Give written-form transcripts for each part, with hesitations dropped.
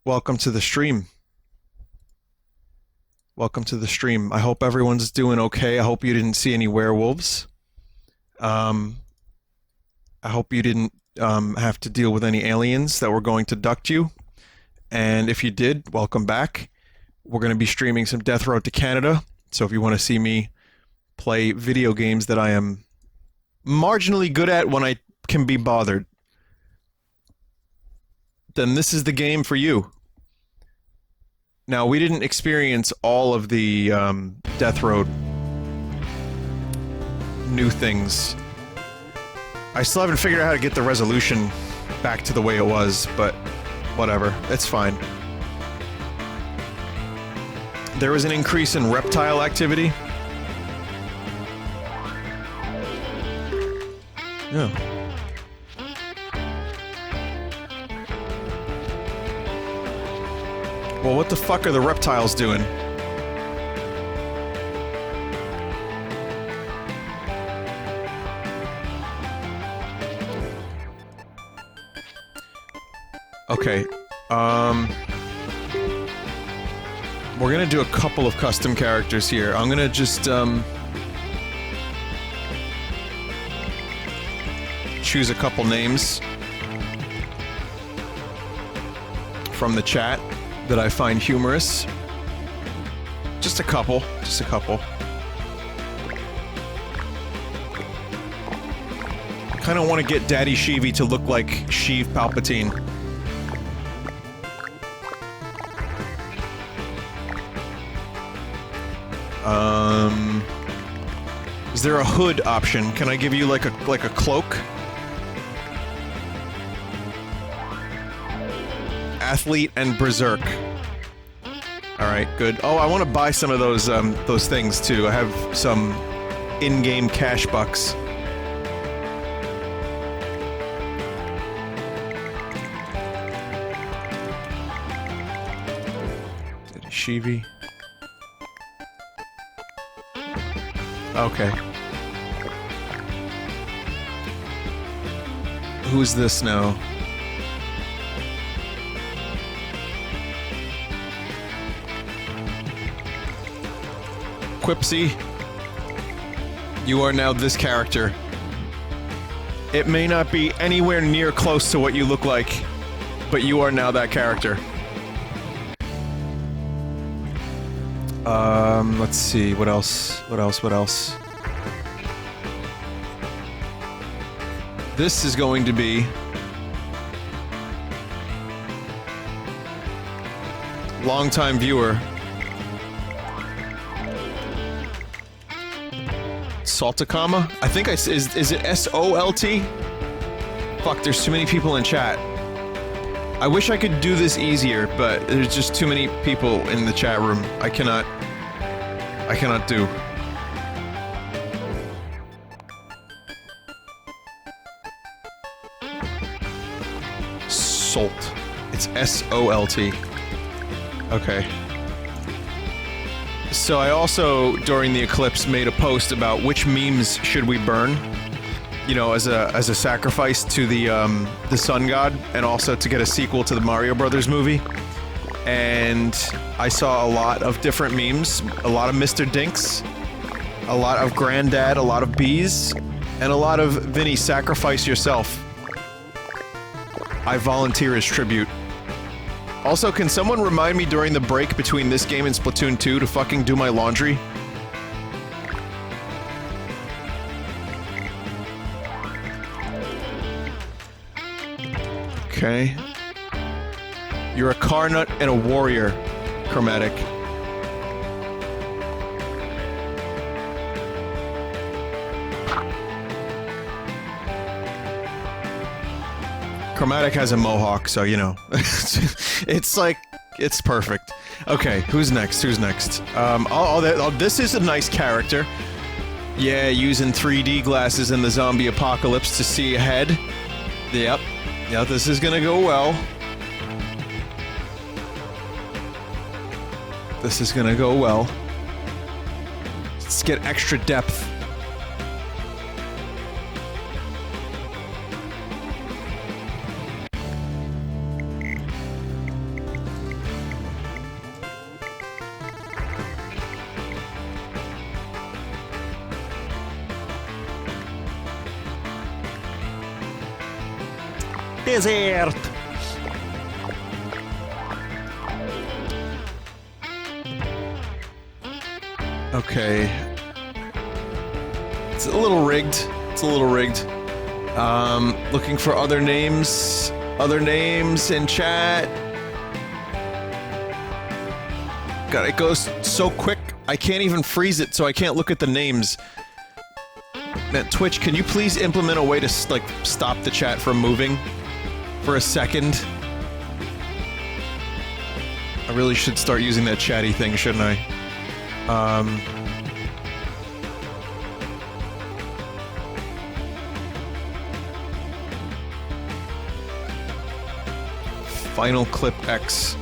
Welcome to the stream. Welcome to the stream. I hope everyone's doing okay. I hope you didn't see any werewolves. I hope you didn't have to deal with any aliens that were going to abduct you. And if you did, welcome back. We're going to be streaming some Death Road to Canada. So if you want to see me play video games that I am marginally good at when I can be bothered, then this is the game for you. Now, we didn't experience all of the Death Road new things. I still haven't figured out how to get the resolution back to the way it was, but whatever, it's fine. There was an increase in reptile activity. Yeah. Well, what the fuck are the reptiles doing? Okay, we're gonna do a couple of custom characters here. I'm gonna just, choose a couple names from the chat that I find humorous. Just a couple, just a couple. I kinda wanna get Daddy Sheevy to look like Sheev Palpatine. Is there a hood option? Can I give you like a cloak? Athlete and Berserk. Alright, good. Oh, I want to buy some of those things too. I have some in-game cash bucks. Sheevy. Okay. Who's this now? Quipsy, you are now this character. It may not be anywhere near close to what you look like, but you are now that character. Let's see, what else? What else? This is going to be longtime viewer Saltakama? I think is it S-O-L-T? Fuck, there's too many people in chat. I wish I could do this easier, but there's just too many people in the chat room. I cannot do. Salt. It's S-O-L-T. Okay. So I also, during the eclipse, made a post about which memes should we burn, you know, as a sacrifice to the sun god, and also to get a sequel to the Mario Brothers movie. And I saw a lot of different memes, a lot of Mr. Dinks, a lot of Granddad, a lot of bees, and a lot of Vinny, sacrifice yourself. I volunteer as tribute. Also, can someone remind me during the break between this game and Splatoon 2 to fucking do my laundry? Okay. You're a car nut and a warrior, Chromatic. Chromatic has a mohawk, so you know. It's like, it's perfect. Okay, who's next? Who's next? This is a nice character. Yeah, using 3D glasses in the zombie apocalypse to see ahead. Yep. Yeah, this is gonna go well. This is gonna go well. Let's get extra depth. Desert. Okay. It's a little rigged. It's a little rigged. Looking for other names. Other names in chat. God, it goes so quick. I can't even freeze it, so I can't look at the names. Man, Twitch, can you please implement a way to, like, stop the chat from moving for a second? I really should start using that chatty thing, shouldn't I? Final Clip X.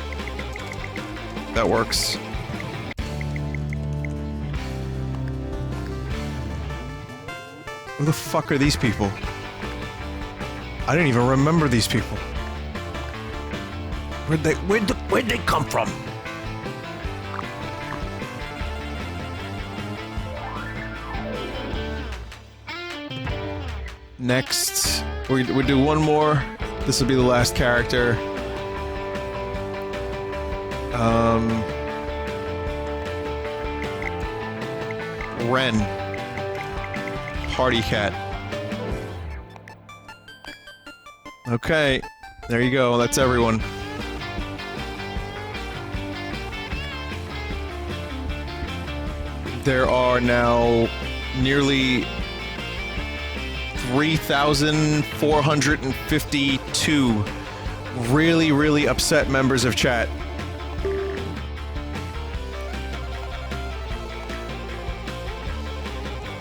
That works. Who the fuck are these people? I didn't even remember these people. Where'd they come from? Next, we do one more. This will be the last character. Ren. Party cat. Okay, there you go, that's everyone. There are now nearly 3,452 really, really upset members of chat.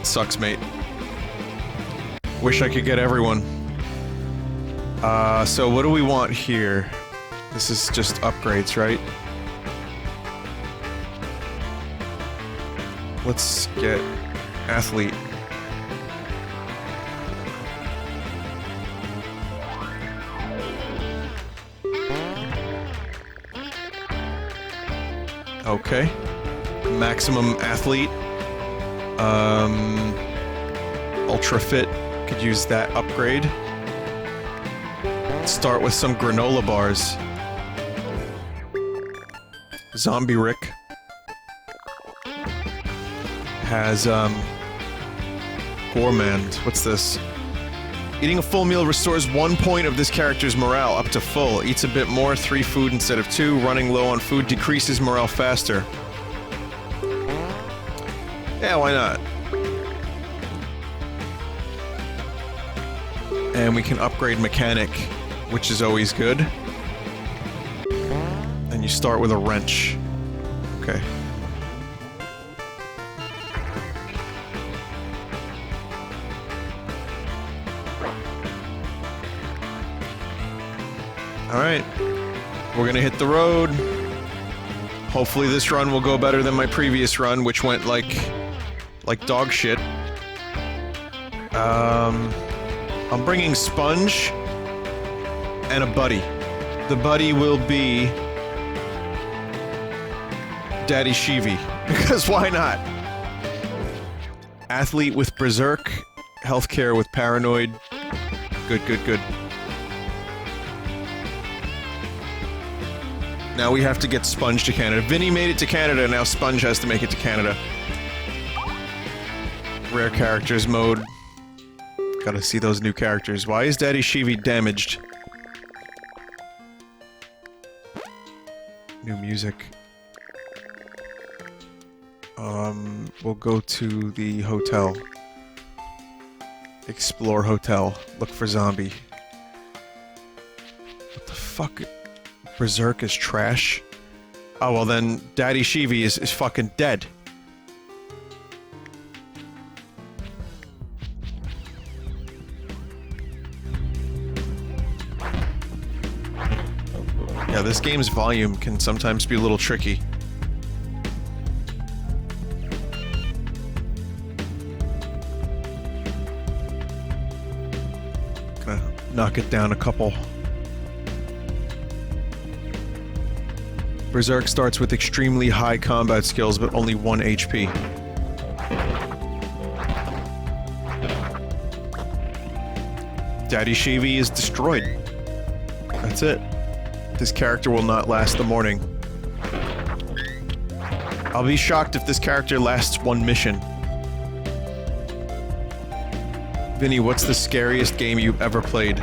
Sucks, mate. Wish I could get everyone. So what do we want here? This is just upgrades, right? Let's get athlete. Okay. Maximum athlete. Ultra fit. Could use that upgrade. Start with some granola bars. Zombie Rick has, Gourmand. What's this? Eating a full meal restores 1 point of this character's morale up to full. Eats a bit more, 3 food instead of 2. Running low on food decreases morale faster. Yeah, why not? And we can upgrade mechanic, which is always good. And you start with a wrench. Okay. Alright. We're gonna hit the road. Hopefully this run will go better than my previous run, which went like dog shit. I'm bringing Sponge and a buddy. The buddy will be Daddy Shivi, because why not? Athlete with Berserk, healthcare with Paranoid. Good, good, good. Now we have to get Sponge to Canada. Vinny made it to Canada, now Sponge has to make it to Canada. Rare characters mode. Gotta see those new characters. Why is Daddy Shivi damaged? New music. We'll go to the hotel. Explore hotel. Look for zombie. What the fuck? Berserk is trash? Oh, well then, Daddy Shivi is fucking dead. Yeah, this game's volume can sometimes be a little tricky. Gonna knock it down a couple. Berserk starts with extremely high combat skills, but only 1 HP. Daddy Shivi is destroyed. That's it. This character will not last the morning. I'll be shocked if this character lasts one mission. Vinny, what's the scariest game you've ever played?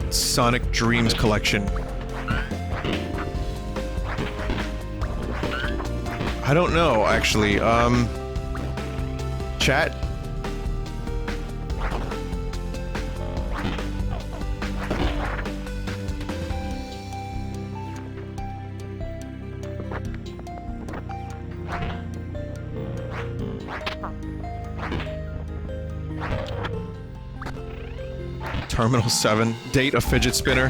Sonic Dreams Collection. I don't know, actually. Chat? Terminal 7. Date a fidget spinner.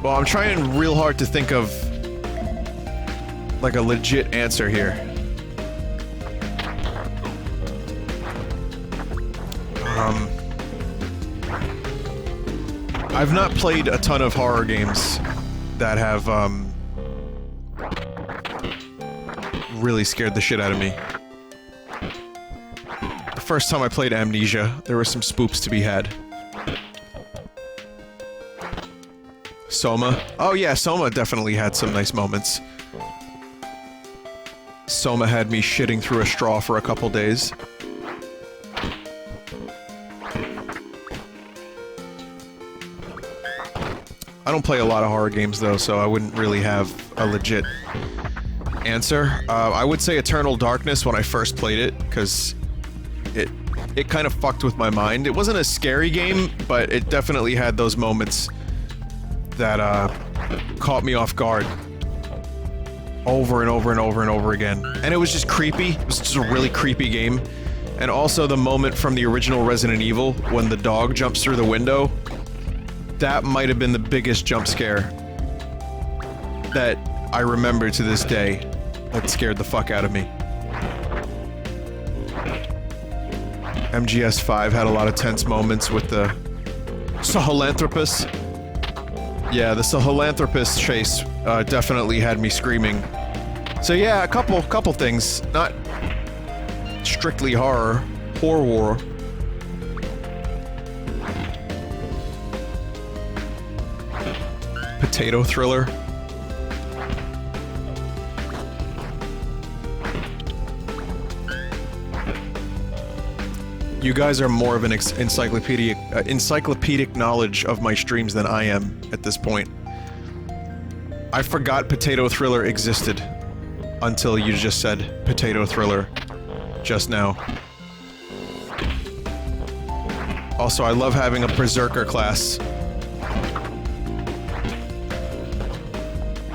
Well, I'm trying real hard to think of like a legit answer here. I've not played a ton of horror games that have really scared the shit out of me. The first time I played Amnesia, there were some spoops to be had. Soma. Oh yeah, Soma definitely had some nice moments. Soma had me shitting through a straw for a couple days. I don't play a lot of horror games though, so I wouldn't really have a legit answer. I would say Eternal Darkness when I first played it, because it kind of fucked with my mind. It wasn't a scary game, but it definitely had those moments that caught me off guard over and over and over and over again. And it was just creepy. It was just a really creepy game. And also the moment from the original Resident Evil when the dog jumps through the window, that might have been the biggest jump scare that I remember to this day. That scared the fuck out of me. MGS5 had a lot of tense moments with the Sahelanthropus. Yeah, the Sahelanthropus chase definitely had me screaming. So yeah, a couple things. Not strictly horror. Horror. Potato Thriller. You guys are more of an encyclopedic knowledge of my streams than I am at this point. I forgot Potato Thriller existed until you just said Potato Thriller just now. Also, I love having a Berserker class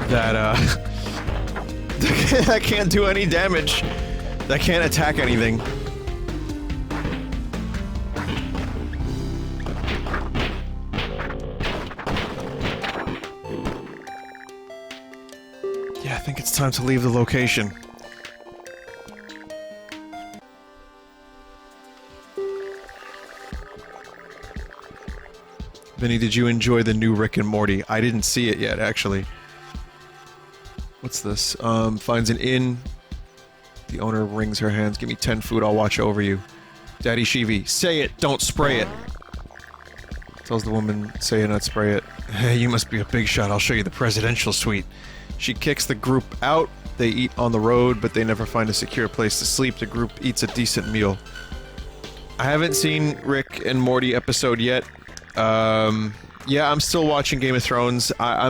that that can't do any damage, that can't attack anything. I think it's time to leave the location. Vinny, did you enjoy the new Rick and Morty? I didn't see it yet, actually. What's this? Finds an inn. The owner wrings her hands. Give me 10 food, I'll watch over you. Daddy Shivi, say it, don't spray it. Tells the woman, say it, not spray it. Hey, you must be a big shot, I'll show you the presidential suite. She kicks the group out. They eat on the road, but they never find a secure place to sleep. The group eats a decent meal. I haven't seen Rick and Morty episode yet. Yeah, I'm still watching Game of Thrones. I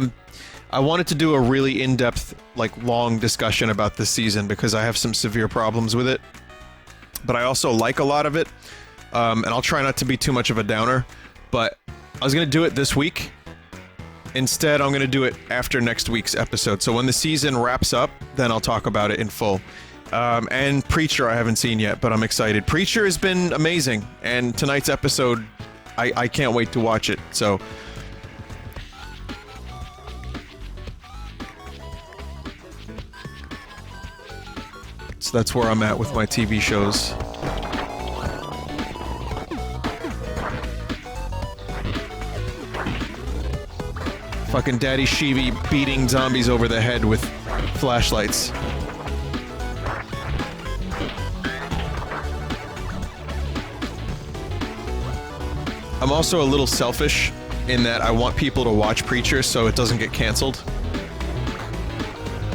wanted to do a really in-depth, like, long discussion about this season because I have some severe problems with it. But I also like a lot of it. And I'll try not to be too much of a downer. But I was gonna do it this week. Instead, I'm gonna do it after next week's episode. So when the season wraps up, then I'll talk about it in full. And Preacher I haven't seen yet, but I'm excited. Preacher has been amazing, and tonight's episode, I can't wait to watch it, so... So that's where I'm at with my TV shows. Fucking Daddy Shivi beating zombies over the head with flashlights. I'm also a little selfish in that I want people to watch Preacher so it doesn't get canceled.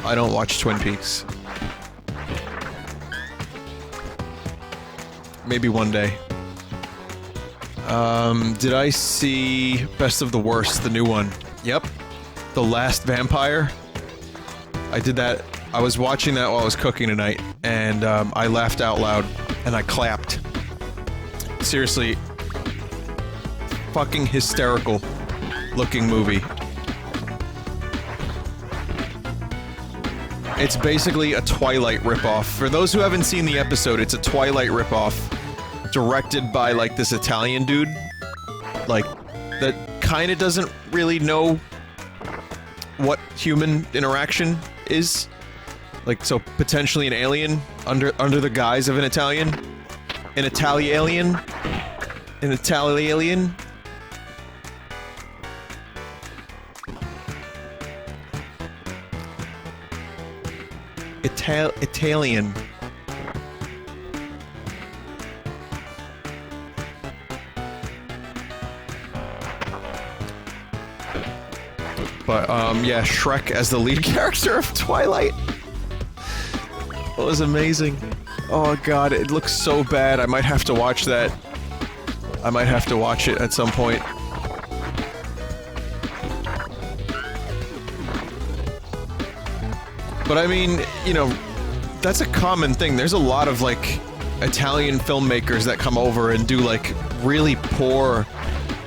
I don't watch Twin Peaks. Maybe one day. Did I see Best of the Worst, the new one? Yep. The Last Vampire. I did that. I was watching that while I was cooking tonight, and I laughed out loud, and I clapped. Seriously. Fucking hysterical looking movie. It's basically a Twilight ripoff. For those who haven't seen the episode, it's a Twilight ripoff. Directed by, like, this Italian dude. Like, that kinda doesn't really know what human interaction is. Like, so potentially an alien under the guise of an Italian. An Itali-alien. An Itali-alien. Italian. But, yeah, Shrek as the lead character of Twilight. That was amazing. Oh god, it looks so bad. I might have to watch that. I might have to watch it at some point. But I mean, you know, that's a common thing. There's a lot of, like, Italian filmmakers that come over and do, like, really poor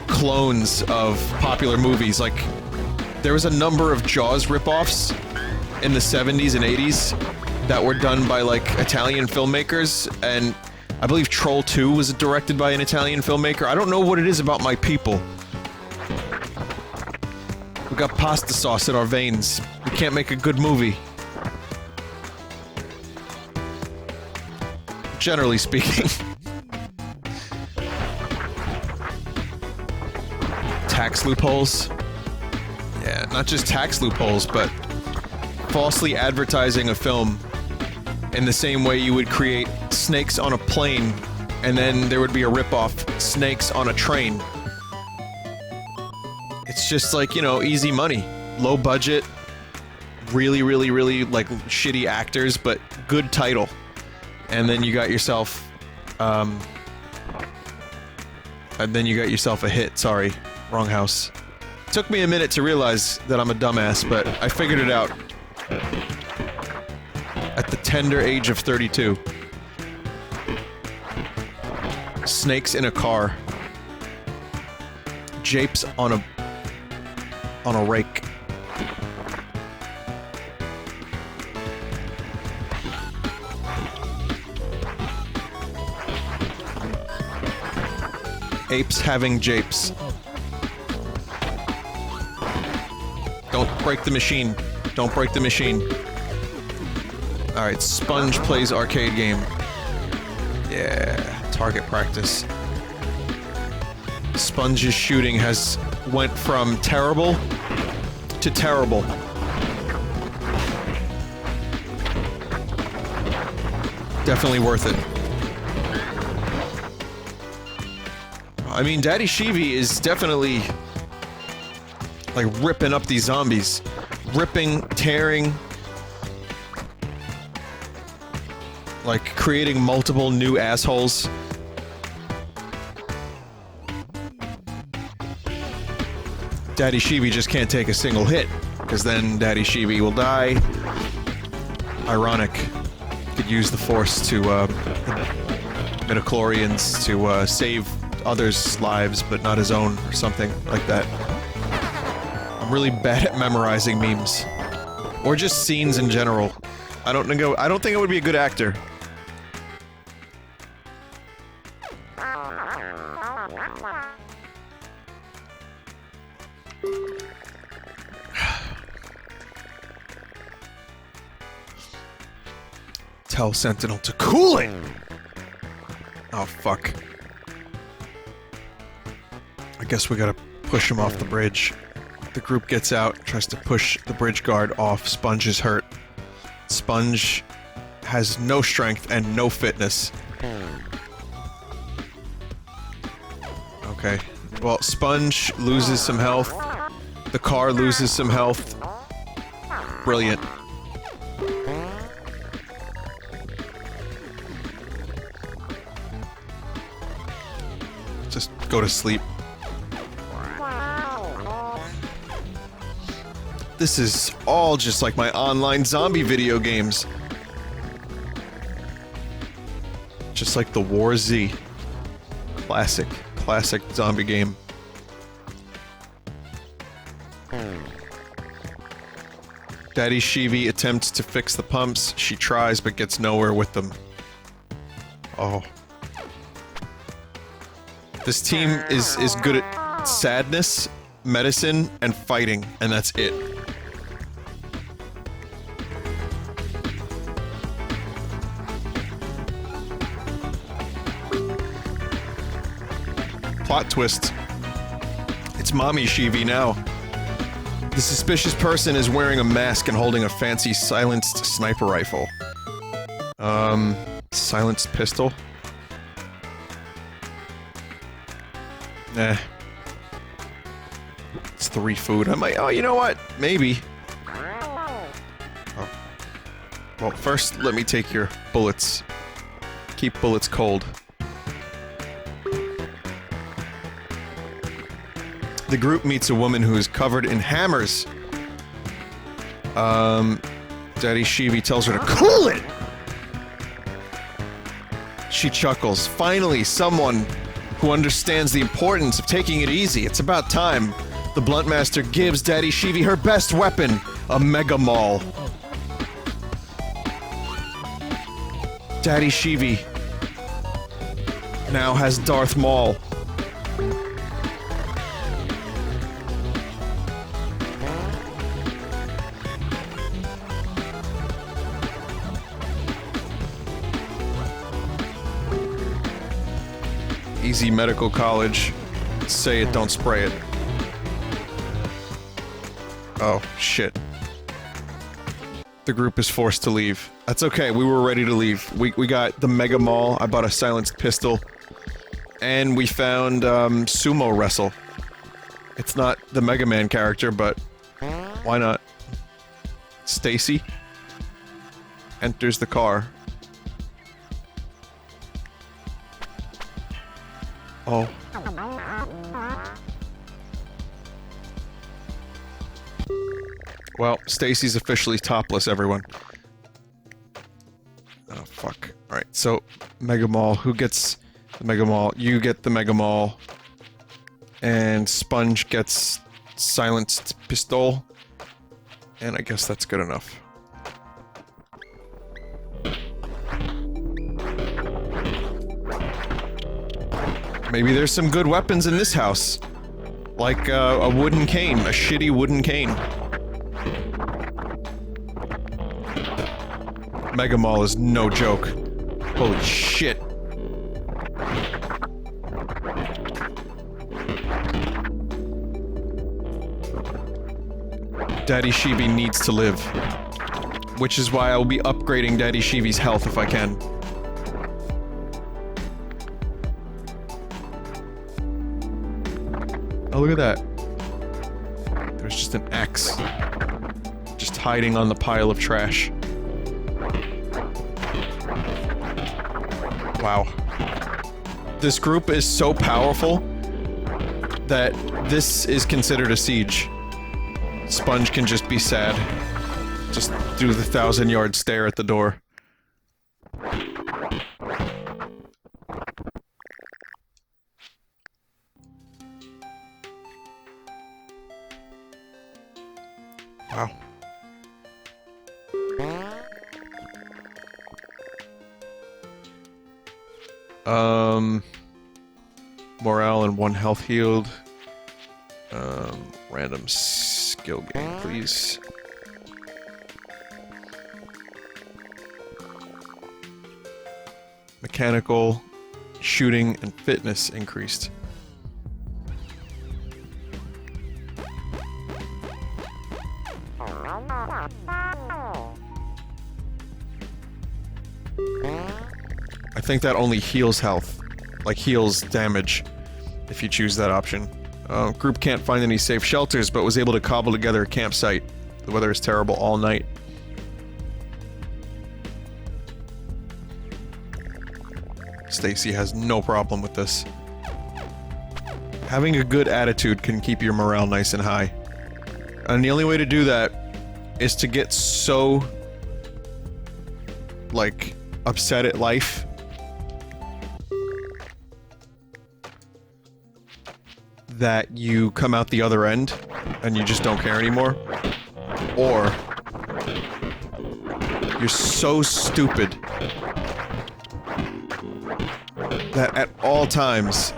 clones of popular movies. Like, there was a number of Jaws ripoffs in the 70s and 80s that were done by, like, Italian filmmakers, and I believe Troll 2 was directed by an Italian filmmaker. I don't know what it is about my people. We got pasta sauce in our veins. We can't make a good movie. Generally speaking. Tax loopholes. Yeah, not just tax loopholes, but falsely advertising a film in the same way you would create Snakes on a Plane, and then there would be a ripoff, Snakes on a Train. It's just like, you know, easy money. Low budget, really, really, really, like, shitty actors, but good title. And then you got yourself, and then you got yourself a hit. Sorry, wrong house. Took me a minute to realize that I'm a dumbass, but I figured it out. At the tender age of 32. Snakes in a car. Japes on a rake. Apes having japes. Don't break the machine. Don't break the machine. Alright, Sponge plays arcade game. Yeah, target practice. Sponge's shooting has went from terrible to terrible. Definitely worth it. I mean, Daddy Shivi is definitely, like, ripping up these zombies. Ripping, tearing. Like, creating multiple new assholes. Daddy Shivi just can't take a single hit, because then Daddy Shivi will die. Ironic. Could use the Force to, midichlorians to, save others' lives, but not his own, or something like that. I'm really bad at memorizing memes. Or just scenes in general. I don't think I would be a good actor. Tell Sentinel to cool it! Oh, fuck. I guess we gotta push him off the bridge. The group gets out, tries to push the bridge guard off. Sponge is hurt. Sponge has no strength and no fitness. Okay. Well, Sponge loses some health. The car loses some health. Brilliant. Just go to sleep. This is all just like my online zombie video games. Just like the War Z. Classic zombie game. Daddy Shivi attempts to fix the pumps. She tries but gets nowhere with them. Oh. This team is good at sadness, medicine, and fighting, and that's it. Plot twist. It's Mommy Shivi now. The suspicious person is wearing a mask and holding a fancy silenced sniper rifle. Silenced pistol? Nah. It's 3 food. I might- oh, you know what? Maybe. Oh. Well, first, let me take your bullets. Keep bullets cold. The group meets a woman who is covered in hammers. Daddy Shivi tells her to cool it! She chuckles. Finally, someone who understands the importance of taking it easy. It's about time. The Blunt Master gives Daddy Shivi her best weapon, a Megamall. Daddy Shivi now has Darth Maul. Easy Medical College. Say it, don't spray it. Oh, shit. The group is forced to leave. That's okay, we were ready to leave. We got the Megamall, I bought a silenced pistol, and we found, Sumo Wrestle. It's not the Mega Man character, but why not? Stacy enters the car. Oh. Well, Stacy's officially topless, everyone. Oh, fuck. Alright, so, Megamall. Who gets the Megamall? You get the Megamall. And Sponge gets silenced pistol. And I guess that's good enough. Maybe there's some good weapons in this house. Like, a wooden cane. A shitty wooden cane. Megamall is no joke. Holy shit. Daddy Shivi needs to live. Which is why I will be upgrading Daddy Shivi's health if I can. Oh, look at that. There's just an axe. Just hiding on the pile of trash. Wow. This group is so powerful that this is considered a siege. Sponge can just be sad. Just do the 1,000-yard stare at the door. Wow. Morale and 1 health healed. Random skill gain, please. Mechanical, shooting, and fitness increased. I think that only heals health. Like, heals damage. if you choose that option. Group can't find any safe shelters, but was able to cobble together a campsite. The weather is terrible all night. Stacy has no problem with this. Having a good attitude can keep your morale nice and high. And the only way to do that is to get so, like, upset at life that you come out the other end and you just don't care anymore. Or you're so stupid that at all times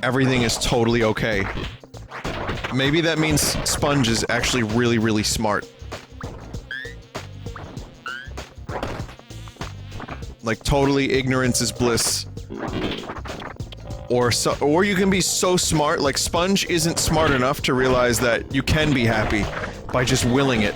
everything is totally okay. Maybe that means Sponge is actually really, really smart. Like, totally ignorance is bliss. Or you can be so smart, like Sponge isn't smart enough to realize that you can be happy by just willing it.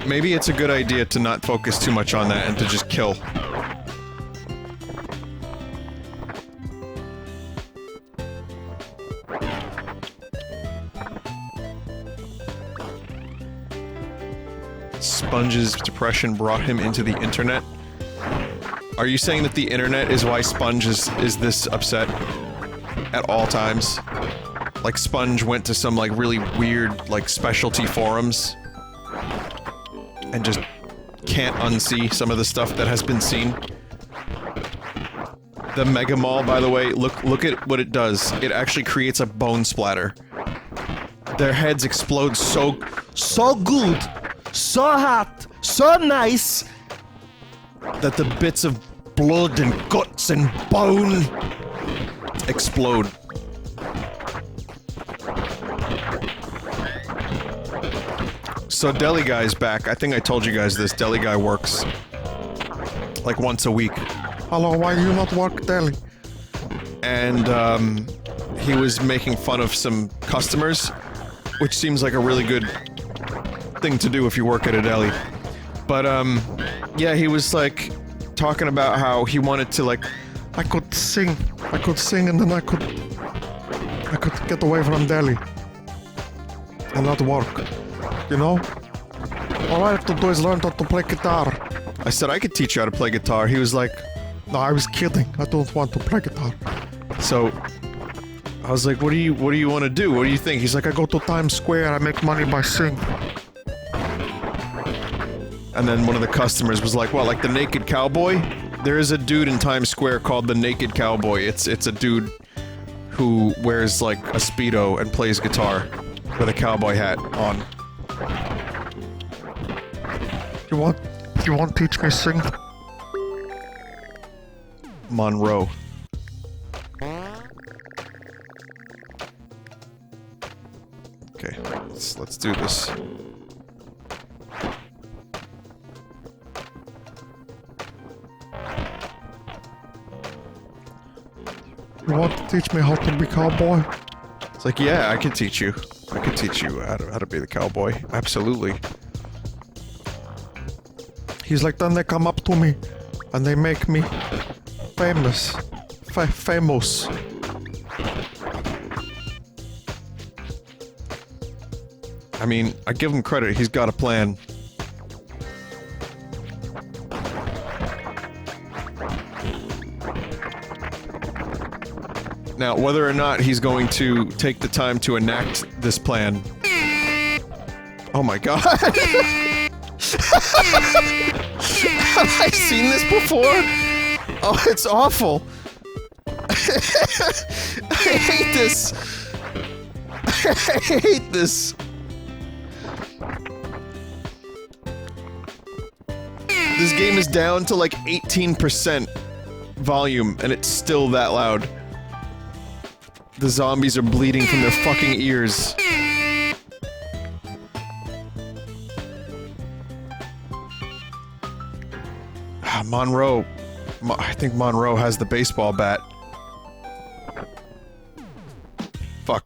Maybe it's a good idea to not focus too much on that and to just kill. Sponge's depression brought him into the internet. Are you saying that the internet is why Sponge is this upset at all times? Like Sponge went to some like really weird like specialty forums and just can't unsee some of the stuff that has been seen. The Megamall, by the way, look at what it does. It actually creates a bone splatter. Their heads explode so good, so hot, so nice, that the bits of blood and guts and bone explode. So Deli Guy's back. I think I told you guys this. Deli Guy works like once a week. Hello, why do you not work Deli? And he was making fun of some customers, which seems like a really good thing to do if you work at a deli. But yeah, he was like talking about how he wanted to like, I could sing and then I could get away from Deli and not work. You know? All I have to do is learn how to play guitar. I said I could teach you how to play guitar. He was like, no, I was kidding. I don't want to play guitar. So, I was like, what do you want to do? What do you think? He's like, I go to Times Square, I make money by singing. And then one of the customers was like, well, like the Naked Cowboy? There is a dude in Times Square called the Naked Cowboy. It's a dude who wears like a Speedo and plays guitar with a cowboy hat on. You want to teach me sing? Monroe. Okay, let's do this. You want to teach me how to be cowboy? It's like, yeah, I can teach you. I can teach you how to be the cowboy. Absolutely. He's like, then they come up to me and they make me famous. Famous. I mean, I give him credit. He's got a plan. Now, whether or not he's going to take the time to enact this plan... Oh my god! Have I seen this before? Oh, it's awful! I hate this! I hate this! This game is down to like 18% volume, and it's still that loud. The zombies are bleeding from their fucking ears. Monroe. I think Monroe has the baseball bat. Fuck.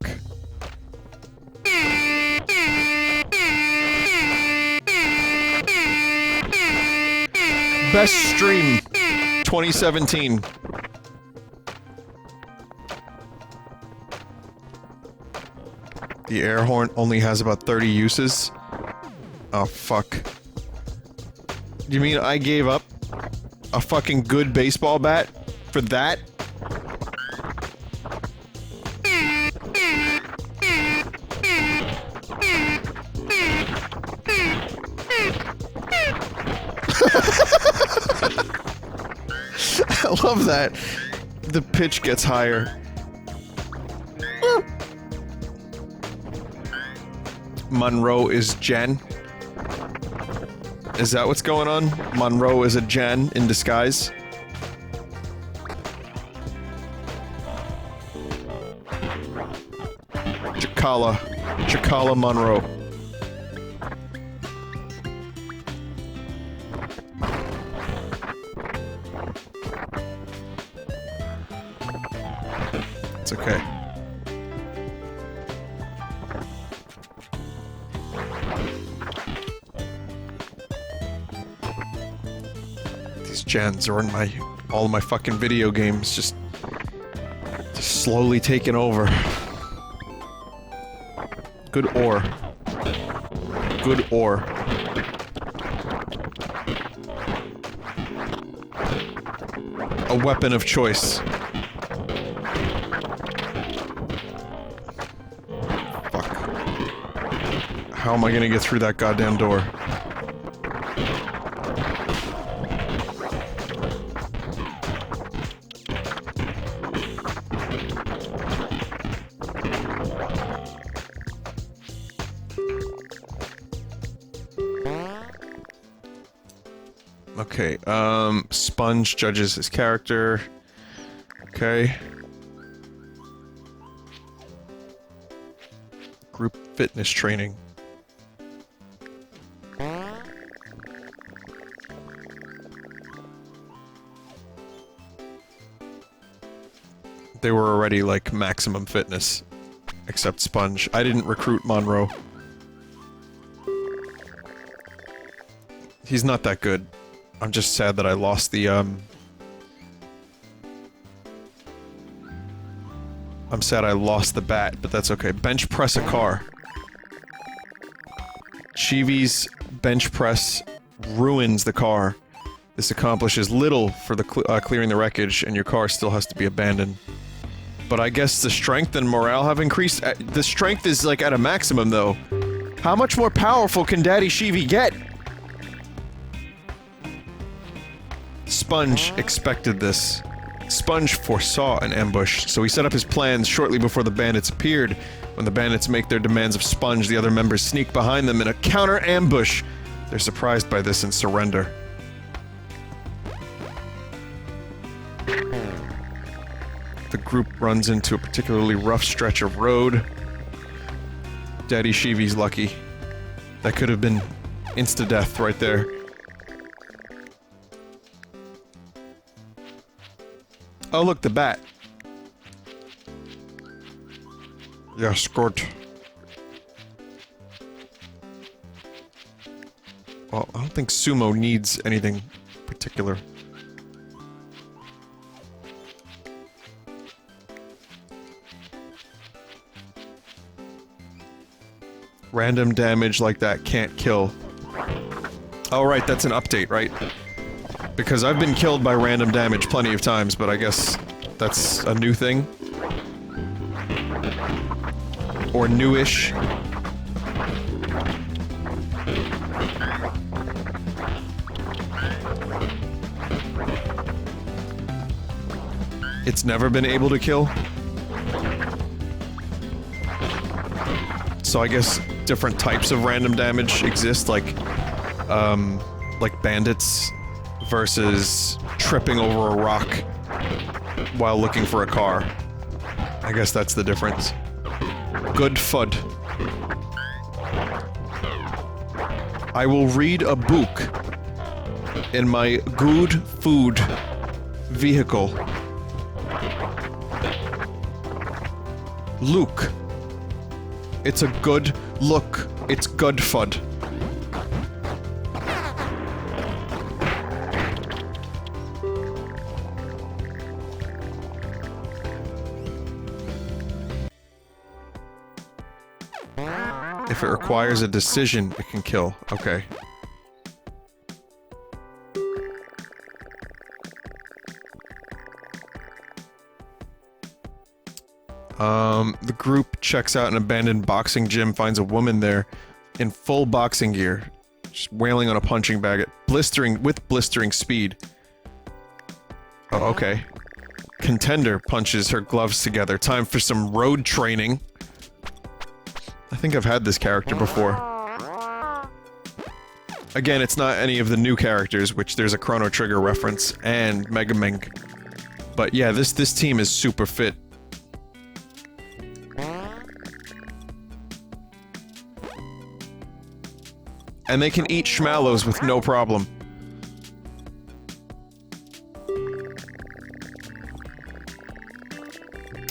Best stream 2017. The air horn only has about 30 uses. Oh, fuck. You mean I gave up a fucking good baseball bat for that? I love that. The pitch gets higher. Monroe is Jen. Is that what's going on? Monroe is a Jen in disguise? Chakala Monroe. It's okay. These gens are in all of my fucking video games, just slowly taking over. Good ore. Good ore. A weapon of choice. Fuck. How am I gonna get through that goddamn door? Okay, Sponge judges his character. Okay. Group fitness training. They were already, like, maximum fitness. Except Sponge. I didn't recruit Monroe. He's not that good. I'm just sad that I lost the, I'm sad I lost the bat, but that's okay. Bench press a car. Chivi's bench press ruins the car. This accomplishes little for the clearing the wreckage, and your car still has to be abandoned. But I guess the strength and morale have increased. The strength is, like, at a maximum, though. How much more powerful can Daddy Chivi get? Sponge expected this. Sponge foresaw an ambush, so he set up his plans shortly before the bandits appeared. When the bandits make their demands of Sponge, the other members sneak behind them in a counter-ambush. They're surprised by this and surrender. The group runs into a particularly rough stretch of road. Daddy Chivi's lucky. That could have been insta-death right there. Oh, look, the bat. Yes, good. Well, I don't think Sumo needs anything particular. Random damage like that can't kill. Oh, right, that's an update, right? Because I've been killed by random damage plenty of times, but I guess that's a new thing. Or newish. It's never been able to kill. So I guess different types of random damage exist, like bandits versus tripping over a rock while looking for a car. I guess that's the difference. Good fud. I will read a book. in my good food vehicle. Luke. It's a good look. It's good fud. If it requires a decision, it can kill. Okay. The group checks out an abandoned boxing gym, finds a woman there in full boxing gear, just wailing on a punching bag at blistering speed. Oh, okay. Contender punches her gloves together. Time for some road training. I think I've had this character before. Again, it's not any of the new characters, which there's a Chrono Trigger reference, and Megamall. But yeah, this team is super fit. And they can eat schmallows with no problem.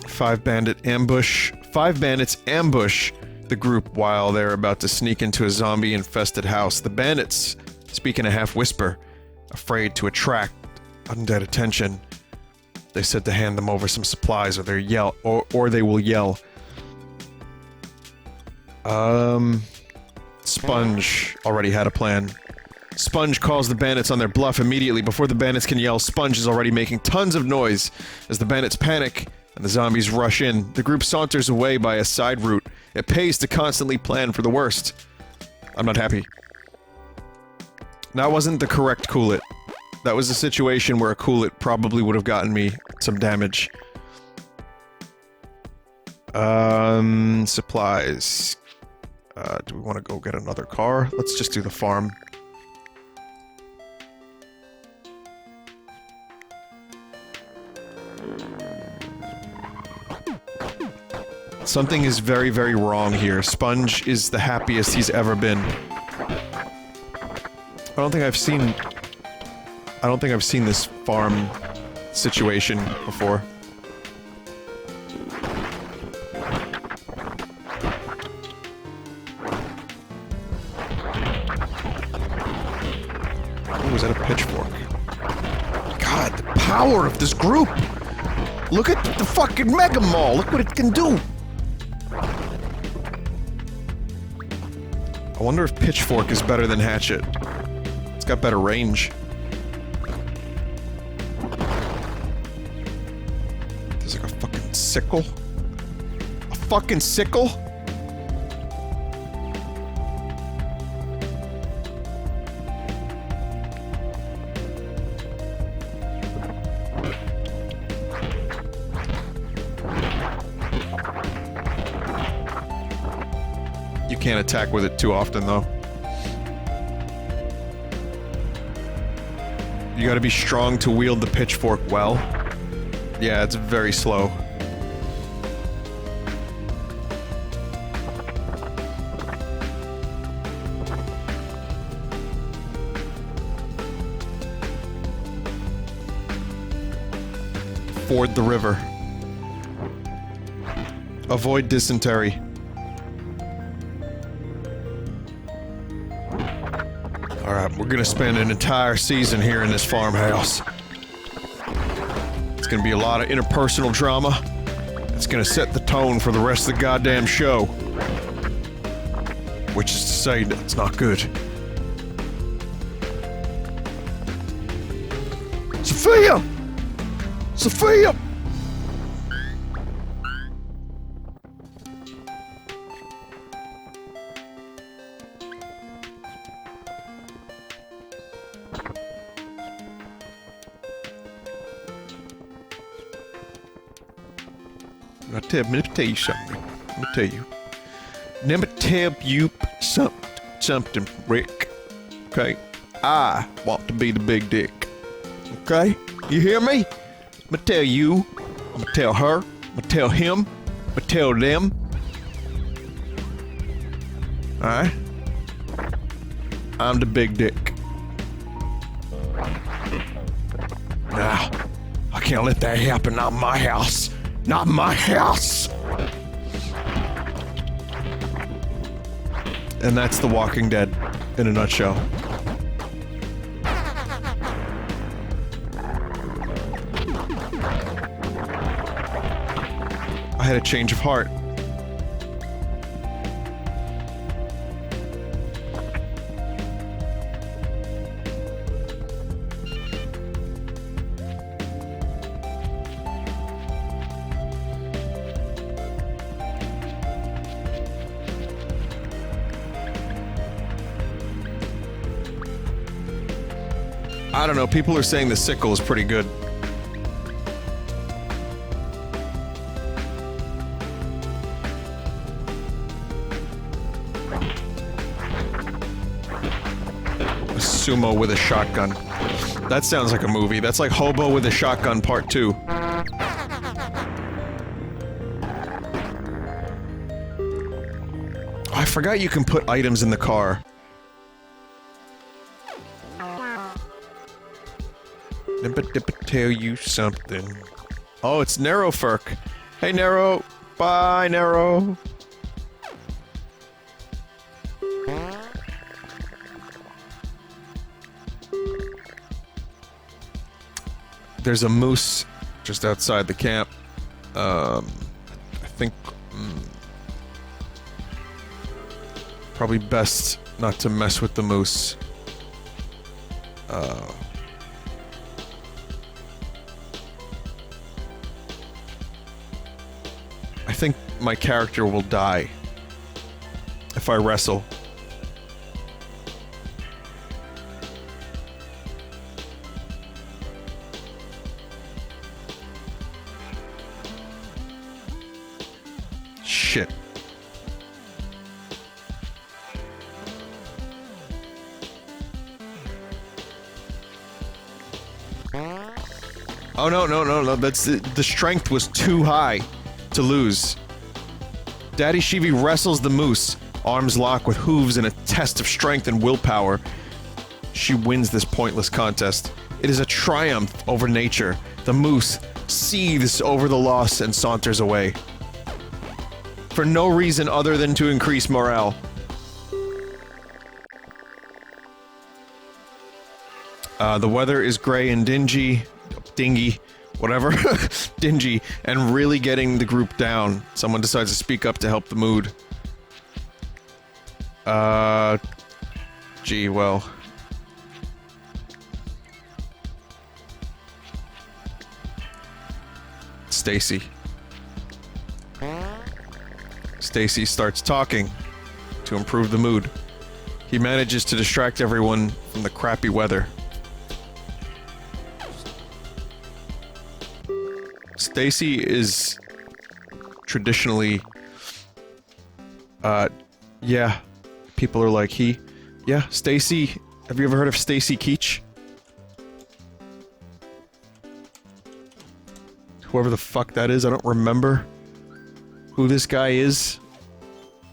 Five bandits ambush the group while they're about to sneak into a zombie-infested house. The bandits speak in a half-whisper, afraid to attract undead attention. They said to hand them over some supplies or they will yell. Sponge already had a plan. Sponge calls the bandits on their bluff immediately. Before the bandits can yell, Sponge is already making tons of noise. As the bandits panic and the zombies rush in, the group saunters away by a side route. It pays to constantly plan for the worst. I'm not happy. That wasn't the correct cool it. That was a situation where a cool it probably would have gotten me some damage. Supplies. Do we want to go get another car? Let's just do the farm. Something is very, very wrong here. Sponge is the happiest he's ever been. I don't think I've seen this farm situation before. Oh, is that a pitchfork? God, the power of this group! Look at the fucking Megamall! Look what it can do! I wonder if pitchfork is better than hatchet. It's got better range. There's like a fucking sickle. A fucking sickle? You can't attack with it too often, though. You gotta be strong to wield the pitchfork well. Yeah, it's very slow. Ford the river. Avoid dysentery. Alright, we're gonna spend an entire season here in this farmhouse. It's gonna be a lot of interpersonal drama. It's gonna set the tone for the rest of the goddamn show. Which is to say that it's not good. Sophia! Sophia! Let me tell you something. Let me tell you something, Rick. Okay? I want to be the big dick. Okay? You hear me? I'm gonna tell you. I'm gonna tell her. I'm gonna tell him. I'm gonna tell them. Alright? I'm the big dick. Nah, I can't let that happen. Not my house. Not my house. And that's The Walking Dead in a nutshell. I had a change of heart. I don't know, people are saying the sickle is pretty good. A sumo with a shotgun. That sounds like a movie. That's like Hobo with a Shotgun Part 2. I forgot you can put items in the car. Let me tell you something. Oh, it's Narrowfurk. Hey, Narrow. Bye, Narrow. There's a moose just outside the camp. I think... probably best not to mess with the moose. I think my character will die if I wrestle. Shit. Oh no, that's the strength was too high to lose. Daddy Shivi wrestles the moose, arms lock with hooves in a test of strength and willpower. She wins this pointless contest. It is a triumph over nature. The moose seethes over the loss and saunters away. For no reason other than to increase morale. The weather is gray and dingy, whatever, dingy, and really getting the group down. Someone decides to speak up to help the mood. Gee, well. Stacy. Stacy starts talking to improve the mood. He manages to distract everyone from the crappy weather. Stacy is traditionally, yeah, people are like, yeah, Stacy, have you ever heard of Stacy Keach? Whoever the fuck that is, I don't remember who this guy is.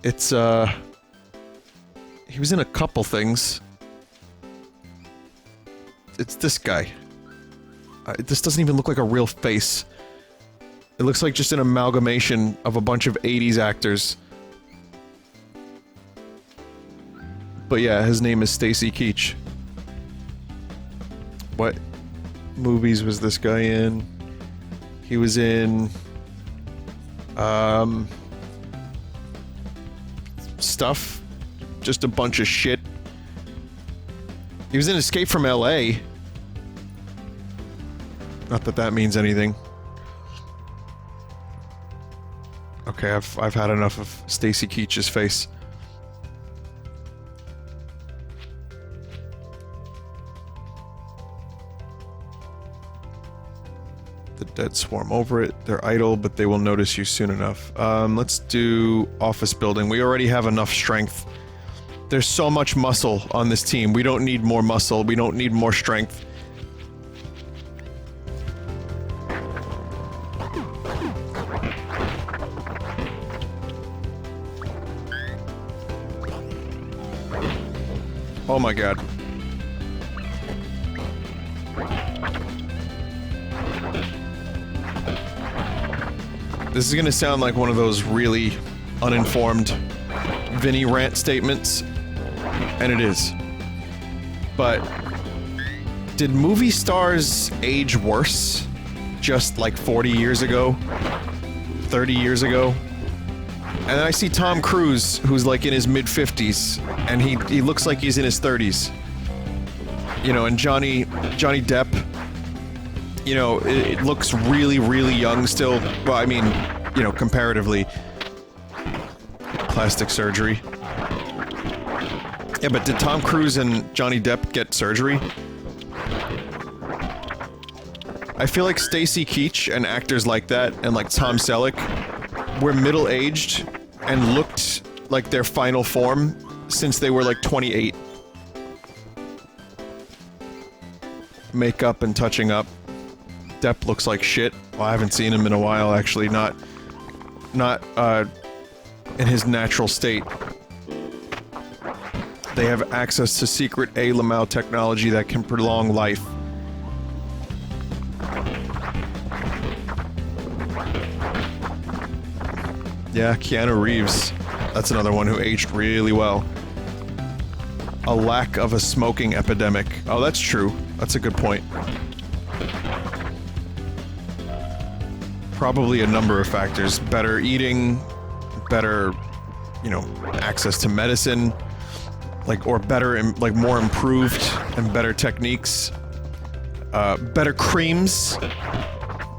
It's, he was in a couple things. It's this guy. This doesn't even look like a real face. It looks like just an amalgamation of a bunch of 80s actors. But yeah, his name is Stacy Keach. What movies was this guy in? He was in... stuff. Just a bunch of shit. He was in Escape from LA. Not that that means anything. Okay, I've had enough of Stacy Keach's face. The dead swarm over it. They're idle, but they will notice you soon enough. Let's do office building. We already have enough strength. There's so much muscle on this team. We don't need more muscle. We don't need more strength. Oh my god. This is gonna sound like one of those really uninformed Vinny rant statements, and it is. But did movie stars age worse just like 40 years ago? 30 years ago? And then I see Tom Cruise, who's like in his mid-50s, and he looks like he's in his 30s. You know, and Johnny Depp, you know, it looks really, really young still. Well, I mean, you know, comparatively. Plastic surgery. Yeah, but did Tom Cruise and Johnny Depp get surgery? I feel like Stacy Keach and actors like that, and like Tom Selleck, were middle-aged and looked like their final form since they were like 28. Makeup and touching up. Depp looks like shit. Well, I haven't seen him in a while, actually. Not in his natural state. They have access to secret A. Lamau technology that can prolong life. Yeah, Keanu Reeves. That's another one who aged really well. A lack of a smoking epidemic. Oh, that's true. That's a good point. Probably a number of factors. Better eating, better, you know, access to medicine, like, or better, like, more improved and better techniques. Better creams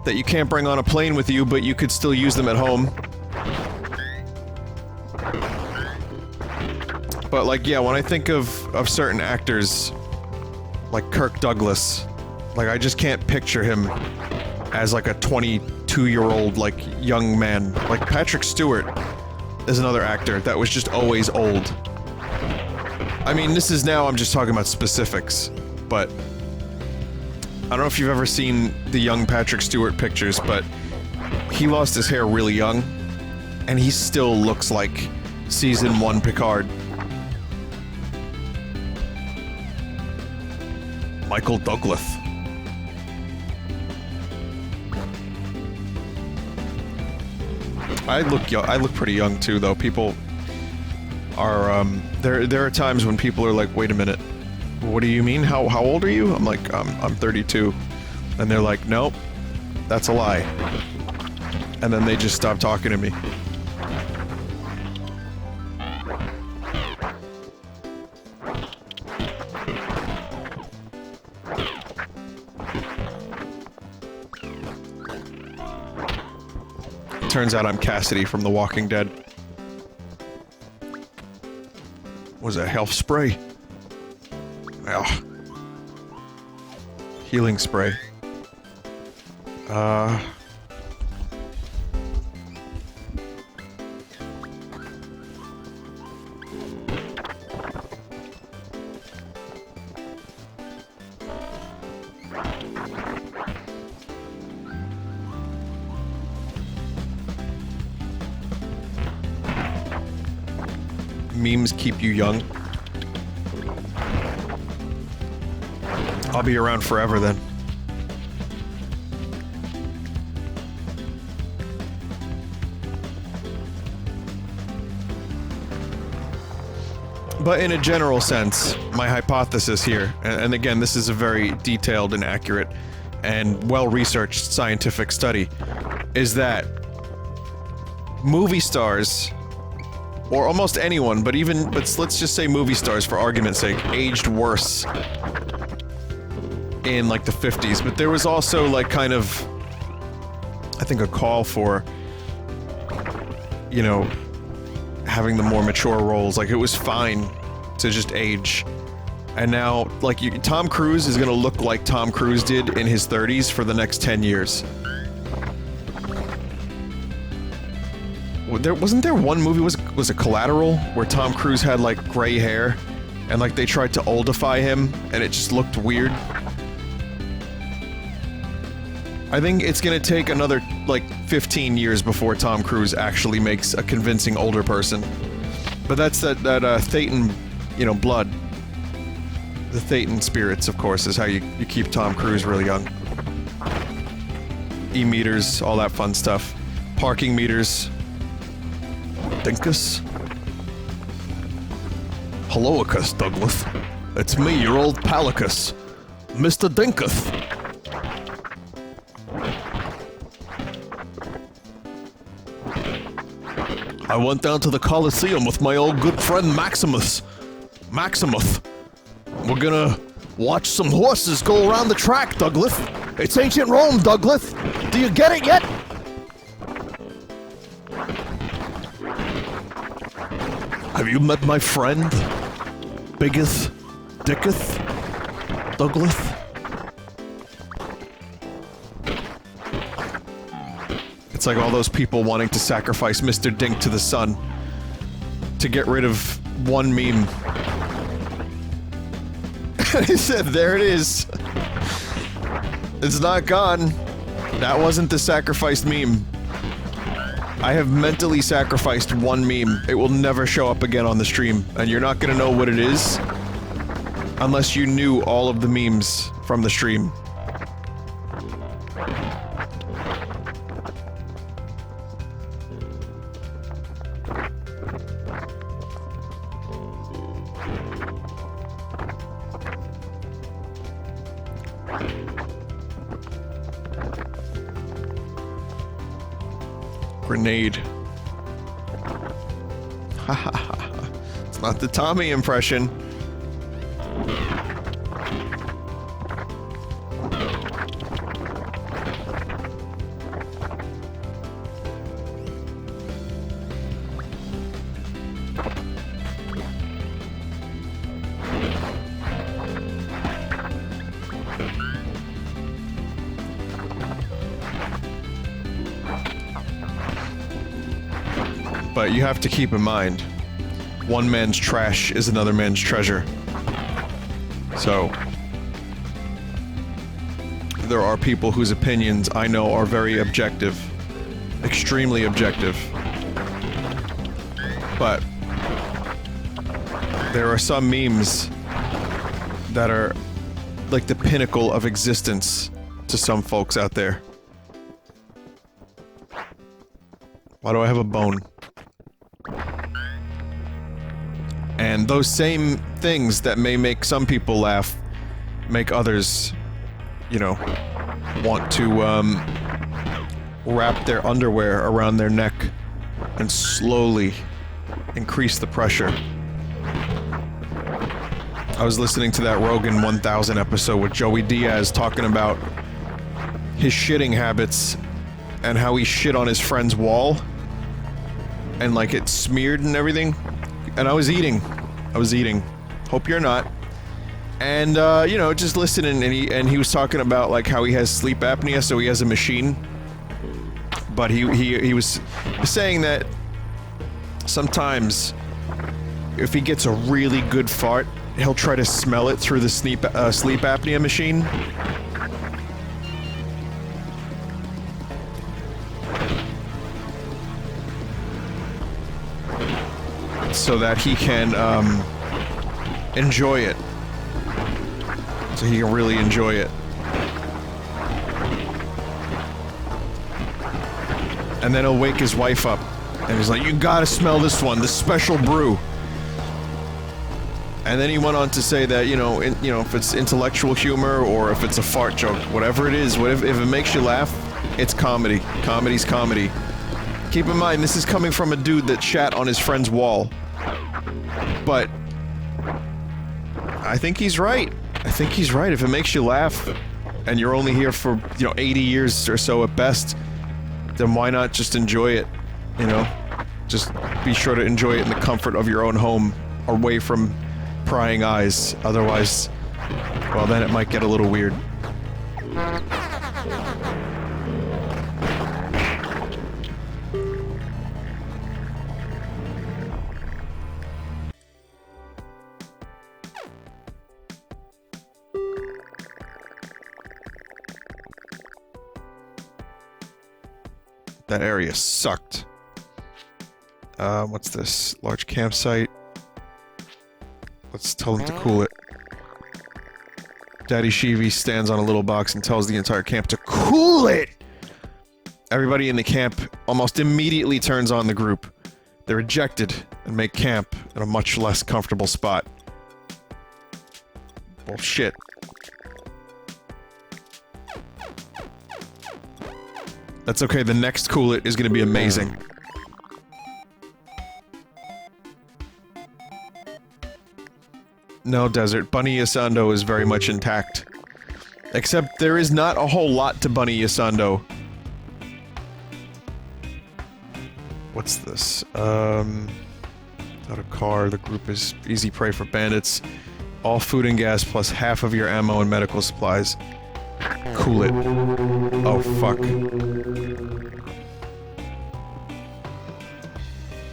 that you can't bring on a plane with you, but you could still use them at home. But, like, yeah, when I think of certain actors, like Kirk Douglas, like, I just can't picture him as, like, a 22-year-old, like, young man. Like, Patrick Stewart is another actor that was just always old. I mean, this is now, I'm just talking about specifics, but I don't know if you've ever seen the young Patrick Stewart pictures, but he lost his hair really young, and he still looks like Season 1 Picard. Michael Douglas. I look pretty young too, though. People are, there are times when people are like, wait a minute, what do you mean? How old are you? I'm like, I'm 32. And they're like, nope, that's a lie. And then they just stop talking to me. Turns out I'm Cassidy from The Walking Dead. Was a health spray. Ugh. Healing spray. Memes keep you young. I'll be around forever then. But in a general sense, my hypothesis here, and again, this is a very detailed and accurate and well-researched scientific study, is that movie stars, or almost anyone, but let's just say movie stars for argument's sake, aged worse in like the 50s, but there was also like kind of, I think, a call for, you know, having the more mature roles. Like, it was fine to just age. And now, like, Tom Cruise is gonna look like Tom Cruise did in his 30s for the next 10 years. Wasn't there one movie, was it Collateral, where Tom Cruise had like gray hair and like they tried to oldify him and it just looked weird? I think it's gonna take another like 15 years before Tom Cruise actually makes a convincing older person. But that's that Thetan, you know, blood. The Thetan spirits, of course, is how you keep Tom Cruise really young. E-meters, all that fun stuff. parking meters. Dinkus? Helloicus, Douglas. It's me, your old Palicus. Mr. Dinkus. I went down to the Coliseum with my old good friend Maximus. Maximus. We're gonna watch some horses go around the track, Douglas. It's ancient Rome, Douglas. Do you get it yet? Have you met my friend? Biggest, Dicketh, Douglas? It's like all those people wanting to sacrifice Mr. Dink to the sun to get rid of one meme. He said, there it is. It's not gone. That wasn't the sacrificed meme. I have mentally sacrificed one meme. It will never show up again on the stream, and you're not gonna know what it is unless you knew all of the memes from the stream. Grenade. Ha ha ha. It's not the Tommy impression. But you have to keep in mind, one man's trash is another man's treasure. So, there are people whose opinions I know are very objective. Extremely objective. But, there are some memes that are like the pinnacle of existence to some folks out there. Why do I have a bone? And those same things that may make some people laugh, make others, you know, want to, wrap their underwear around their neck and slowly increase the pressure. I was listening to that Rogan 1000 episode with Joey Diaz talking about his shitting habits and how he shit on his friend's wall and like it smeared and everything. And I was eating. Hope you're not. And, you know, just listening, and he was talking about, like, how he has sleep apnea, so he has a machine. But he was saying that sometimes, if he gets a really good fart, he'll try to smell it through the sleep apnea machine. So that he can, enjoy it. So he can really enjoy it. And then he'll wake his wife up, and he's like, you gotta smell this one, this special brew. And then he went on to say that, you know, if it's intellectual humor, or if it's a fart joke, whatever it is, if it makes you laugh, it's comedy. Comedy's comedy. Keep in mind, this is coming from a dude that shat on his friend's wall. But I think he's right. I think he's right. If it makes you laugh, and you're only here for, you know, 80 years or so at best, then why not just enjoy it, you know? Just be sure to enjoy it in the comfort of your own home, away from prying eyes. Otherwise, well, then it might get a little weird. That area sucked. What's this? Large campsite. Let's tell them to cool it. Daddy Shivi stands on a little box and tells the entire camp to cool it! Everybody in the camp almost immediately turns on the group. They're ejected and make camp in a much less comfortable spot. Well, shit. That's okay, the next Cool It is gonna be amazing. No, Desert. Bunny Yasando is very much intact. Except there is not a whole lot to Bunny Yasando. What's this? Not a car. The group is easy prey for bandits. All food and gas plus half of your ammo and medical supplies. Cool It. Oh, fuck.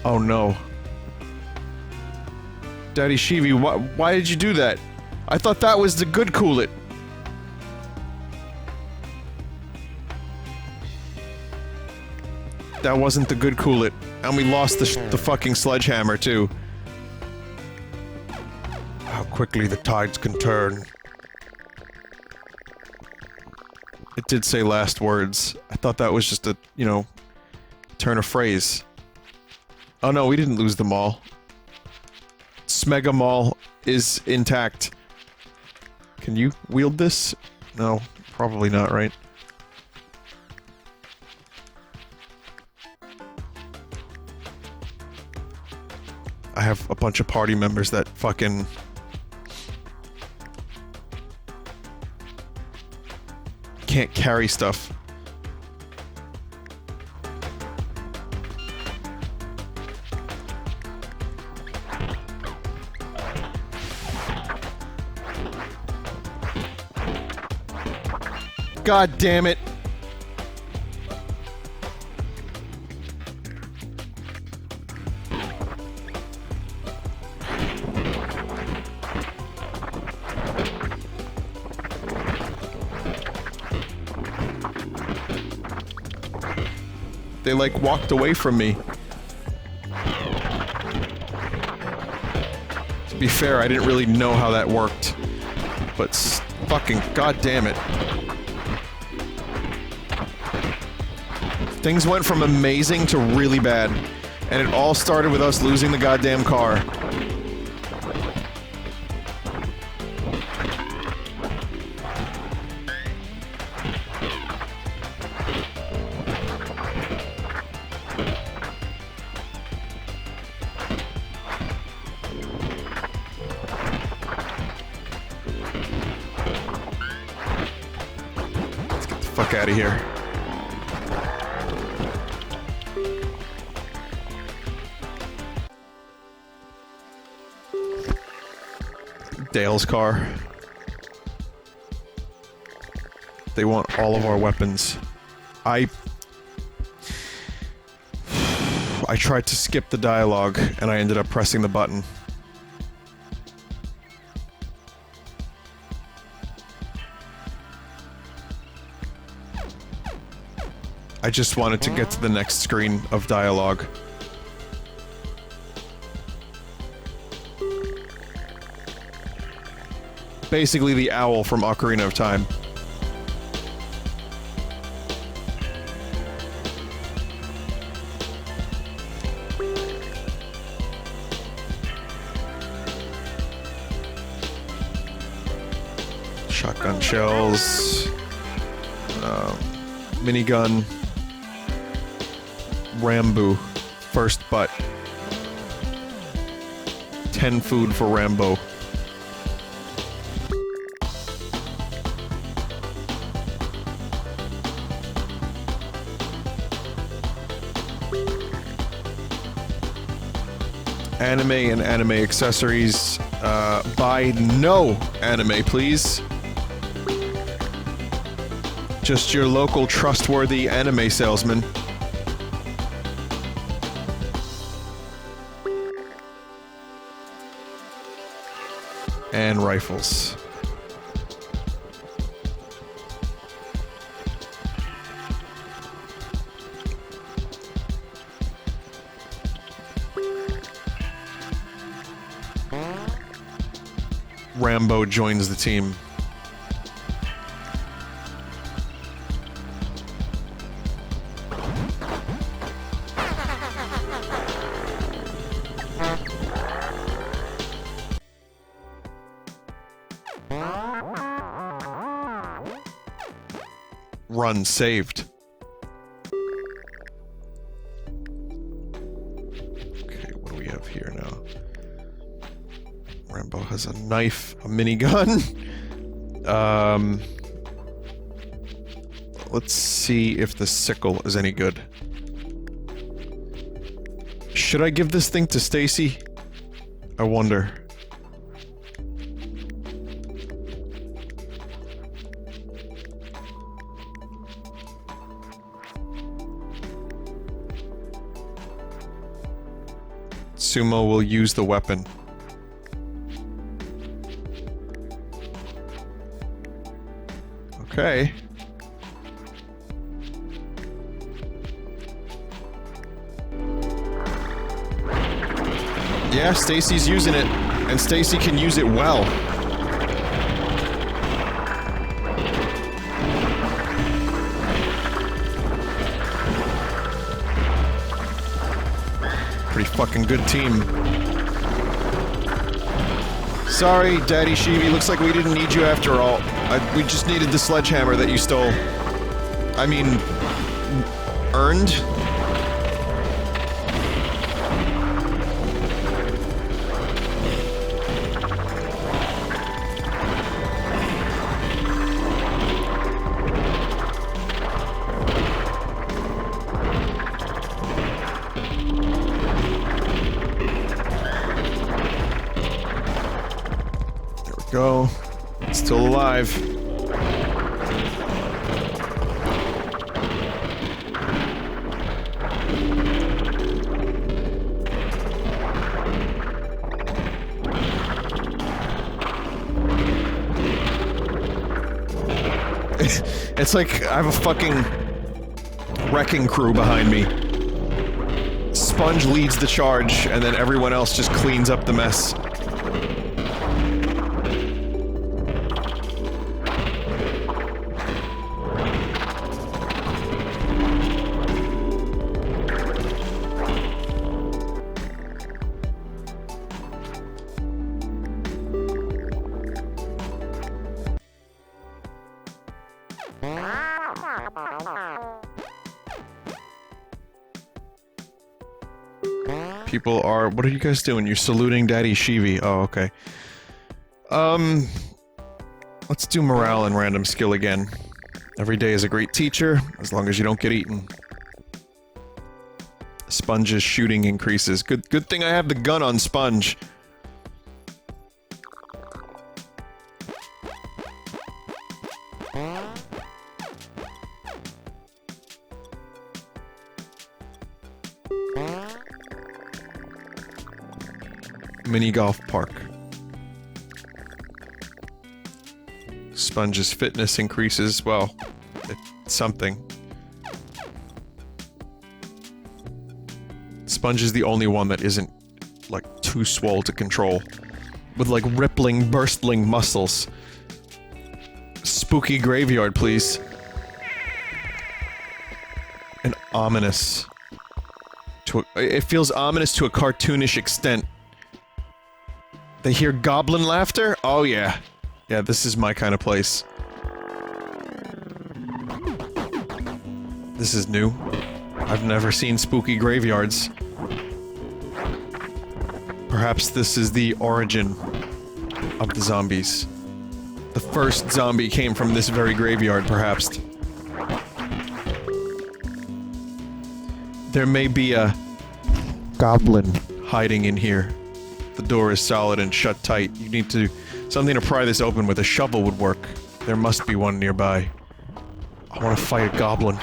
Oh, no. Daddy Shivi, why did you do that? I thought that was the good Cool It. That wasn't the good Cool It. And we lost the fucking sledgehammer, too. How quickly the tides can turn. It did say last words. I thought that was just a, you know, turn of phrase. Oh no, we didn't lose them all. Megamall is intact. Can you wield this? No, probably not, right? I have a bunch of party members that fucking... can't carry stuff. God damn it. They like walked away from me. To be fair, I didn't really know how that worked. But fucking goddamn it. Things went from amazing to really bad, and it all started with us losing the goddamn car. Let's get the fuck out of here. Dale's car. They want all of our weapons. I tried to skip the dialogue, and I ended up pressing the button. I just wanted to get to the next screen of dialogue. Basically the owl from Ocarina of Time. Shotgun shells. Minigun. Rambo. First butt. 10 food for Rambo. Anime and anime accessories. Buy no anime, please. Just your local trustworthy anime salesman. And rifles. Rambo joins the team. run saved. Okay, what do we have here now? Rambo has a knife, a minigun. Let's see if the sickle is any good. Should I give this thing to Stacy? I wonder. Sumo will use the weapon. Okay. Yeah, Stacy's using it, and Stacy can use it well. Pretty fucking good team. Sorry, Daddy Shivi, looks like we didn't need you after all. We just needed the sledgehammer that you stole. I mean, earned? Go. Still alive. It's like I have a fucking wrecking crew behind me. Sponge leads the charge, and then everyone else just cleans up the mess. People are... What are you guys doing? You're saluting Daddy Shivi. Oh, okay. Let's do morale and random skill again. Every day is a great teacher, as long as you don't get eaten. Sponge's shooting increases. Good thing I have the gun on Sponge. Mini golf park. Sponge's fitness increases. Well, it's something. Sponge is the only one that isn't, like, too swole to control. With, like, rippling, burstling muscles. Spooky graveyard, please. And ominous. It feels ominous to a cartoonish extent. They hear goblin laughter? Oh yeah. Yeah, this is my kind of place. This is new. I've never seen spooky graveyards. Perhaps this is the origin of the zombies. The first zombie came from this very graveyard, perhaps. There may be a goblin hiding in here. The door is solid and shut tight. You need to... Something to pry this open with. A shovel would work. There must be one nearby. I want to fight a goblin.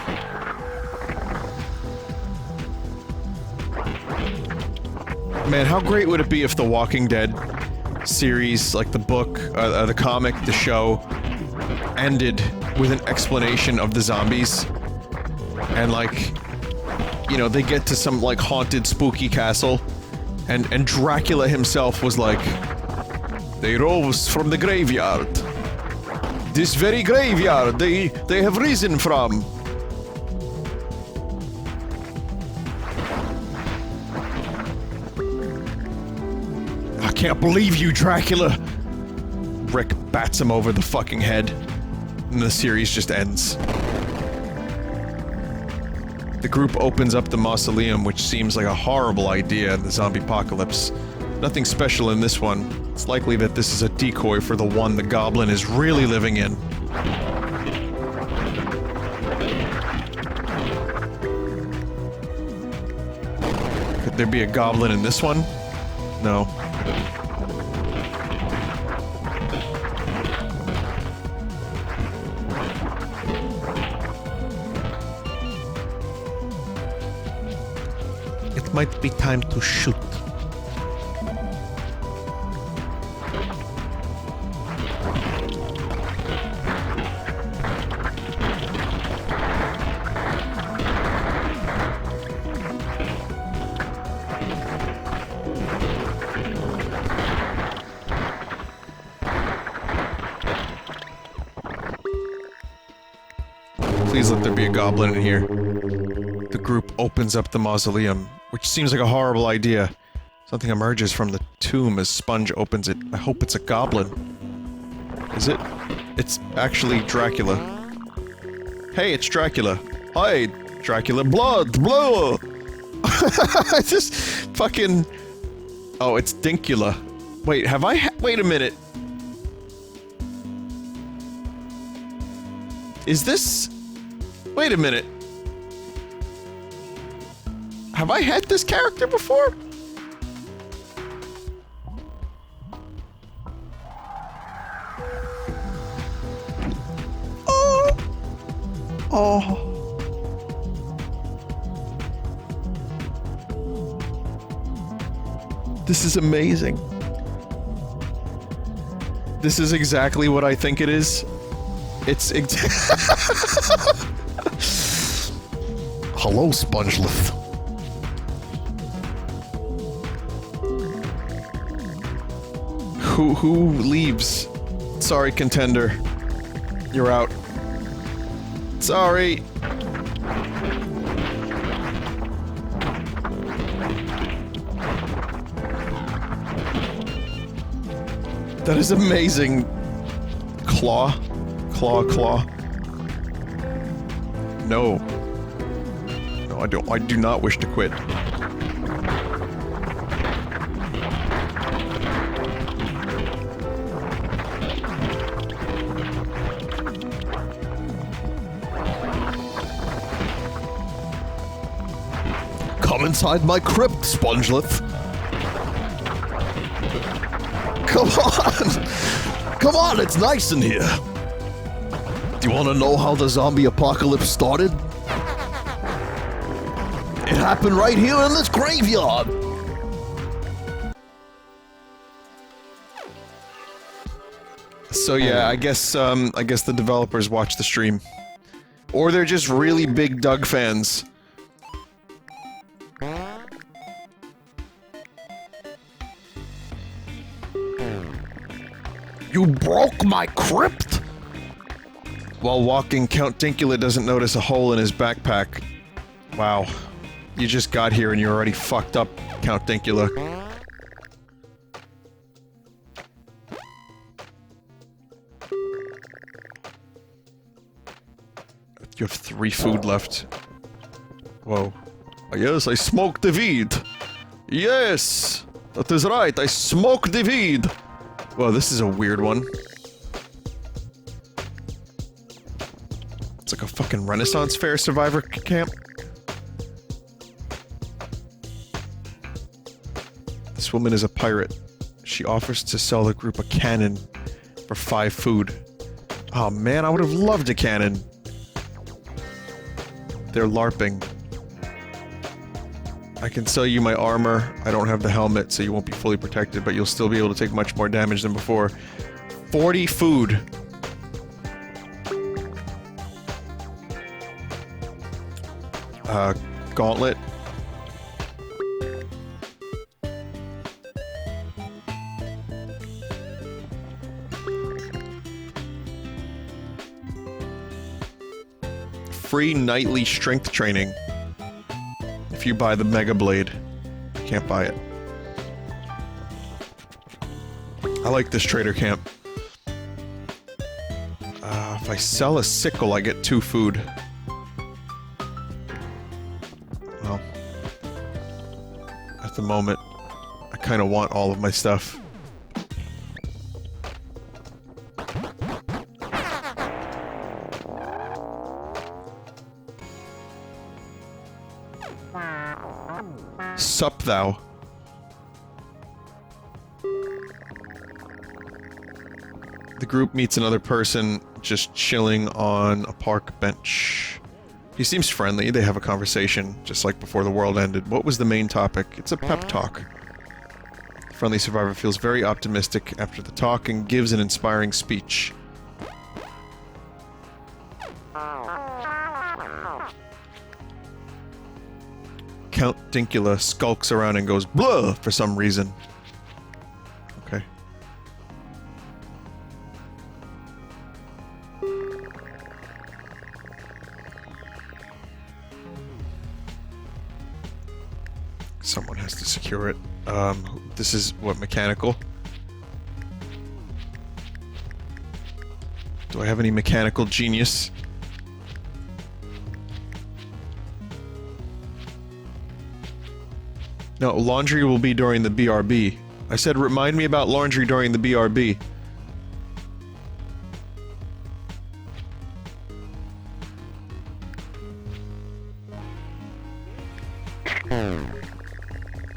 Man, how great would it be if The Walking Dead series, like the book, the comic, the show, ended with an explanation of the zombies? And like, you know, they get to some like haunted, spooky castle. And Dracula himself was like, they rose from the graveyard. This very graveyard they have risen from. I can't believe you, Dracula. Rick bats him over the fucking head. And the series just ends. The group opens up the mausoleum, which seems like a horrible idea in the zombie apocalypse. Nothing special in this one. It's likely that this is a decoy for the one the goblin is really living in. Could there be a goblin in this one? No. It might be time to shoot. Please let there be a goblin in here. The group opens up the mausoleum, which seems like a horrible idea. Something emerges from the tomb as Sponge opens it. I hope it's a goblin. Is it? It's actually Dracula. Hey, it's Dracula. Hi, Dracula. Blood! Blood! I just fucking... Oh, it's Dinkula. Wait, have I wait a minute. Is this... Wait a minute. Have I had this character before? Oh. Oh. This is amazing. This is exactly what I think it is. It's Hello, Spongeleth. Who leaves? Sorry, contender. You're out. Sorry. That is amazing. Claw. Claw, claw. No. No, I do not wish to quit. Come inside my crypt, Spongeleth. Come on! Come on, it's nice in here. Do you want to know how the zombie apocalypse started? It happened right here in this graveyard. So yeah, I guess the developers watch the stream. Or they're just really big Doug fans. You broke my crypt? While walking, Count Dinkula doesn't notice a hole in his backpack. Wow. You just got here and you're already fucked up, Count Dinkula. You have 3 food left. Whoa. Yes, I smoked the weed. Yes! That is right, I smoked the weed. Whoa, this is a weird one. It's like a fucking Renaissance Fair survivor camp. This woman is a pirate. She offers to sell the group a cannon for 5 food. Oh man, I would have loved a cannon. They're LARPing. I can sell you my armor. I don't have the helmet, so you won't be fully protected, but you'll still be able to take much more damage than before. 40 food. Gauntlet. Free nightly strength training. If you buy the Mega Blade. You can't buy it. I like this trader camp. If I sell a sickle, I get 2 food. at the moment. I kind of want all of my stuff. Sup thou. The group meets another person just chilling on a park bench. He seems friendly, they have a conversation, just like before the world ended. What was the main topic? It's a pep talk. The friendly survivor feels very optimistic after the talk and gives an inspiring speech. Count Dinkula skulks around and goes blah for some reason. Okay. Someone has to secure it. This is what, mechanical? Do I have any mechanical genius? No, laundry will be during the BRB. I said remind me about laundry during the BRB.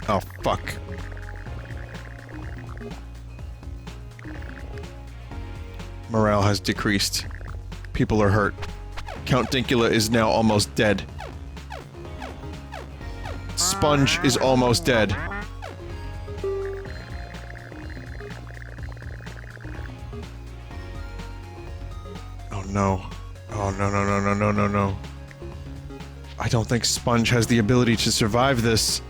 Oh, fuck. Morale has decreased. People are hurt. Count Dinkula is now almost dead. Sponge is almost dead. Oh no. Oh no no no no no no no. I don't think Sponge has the ability to survive this.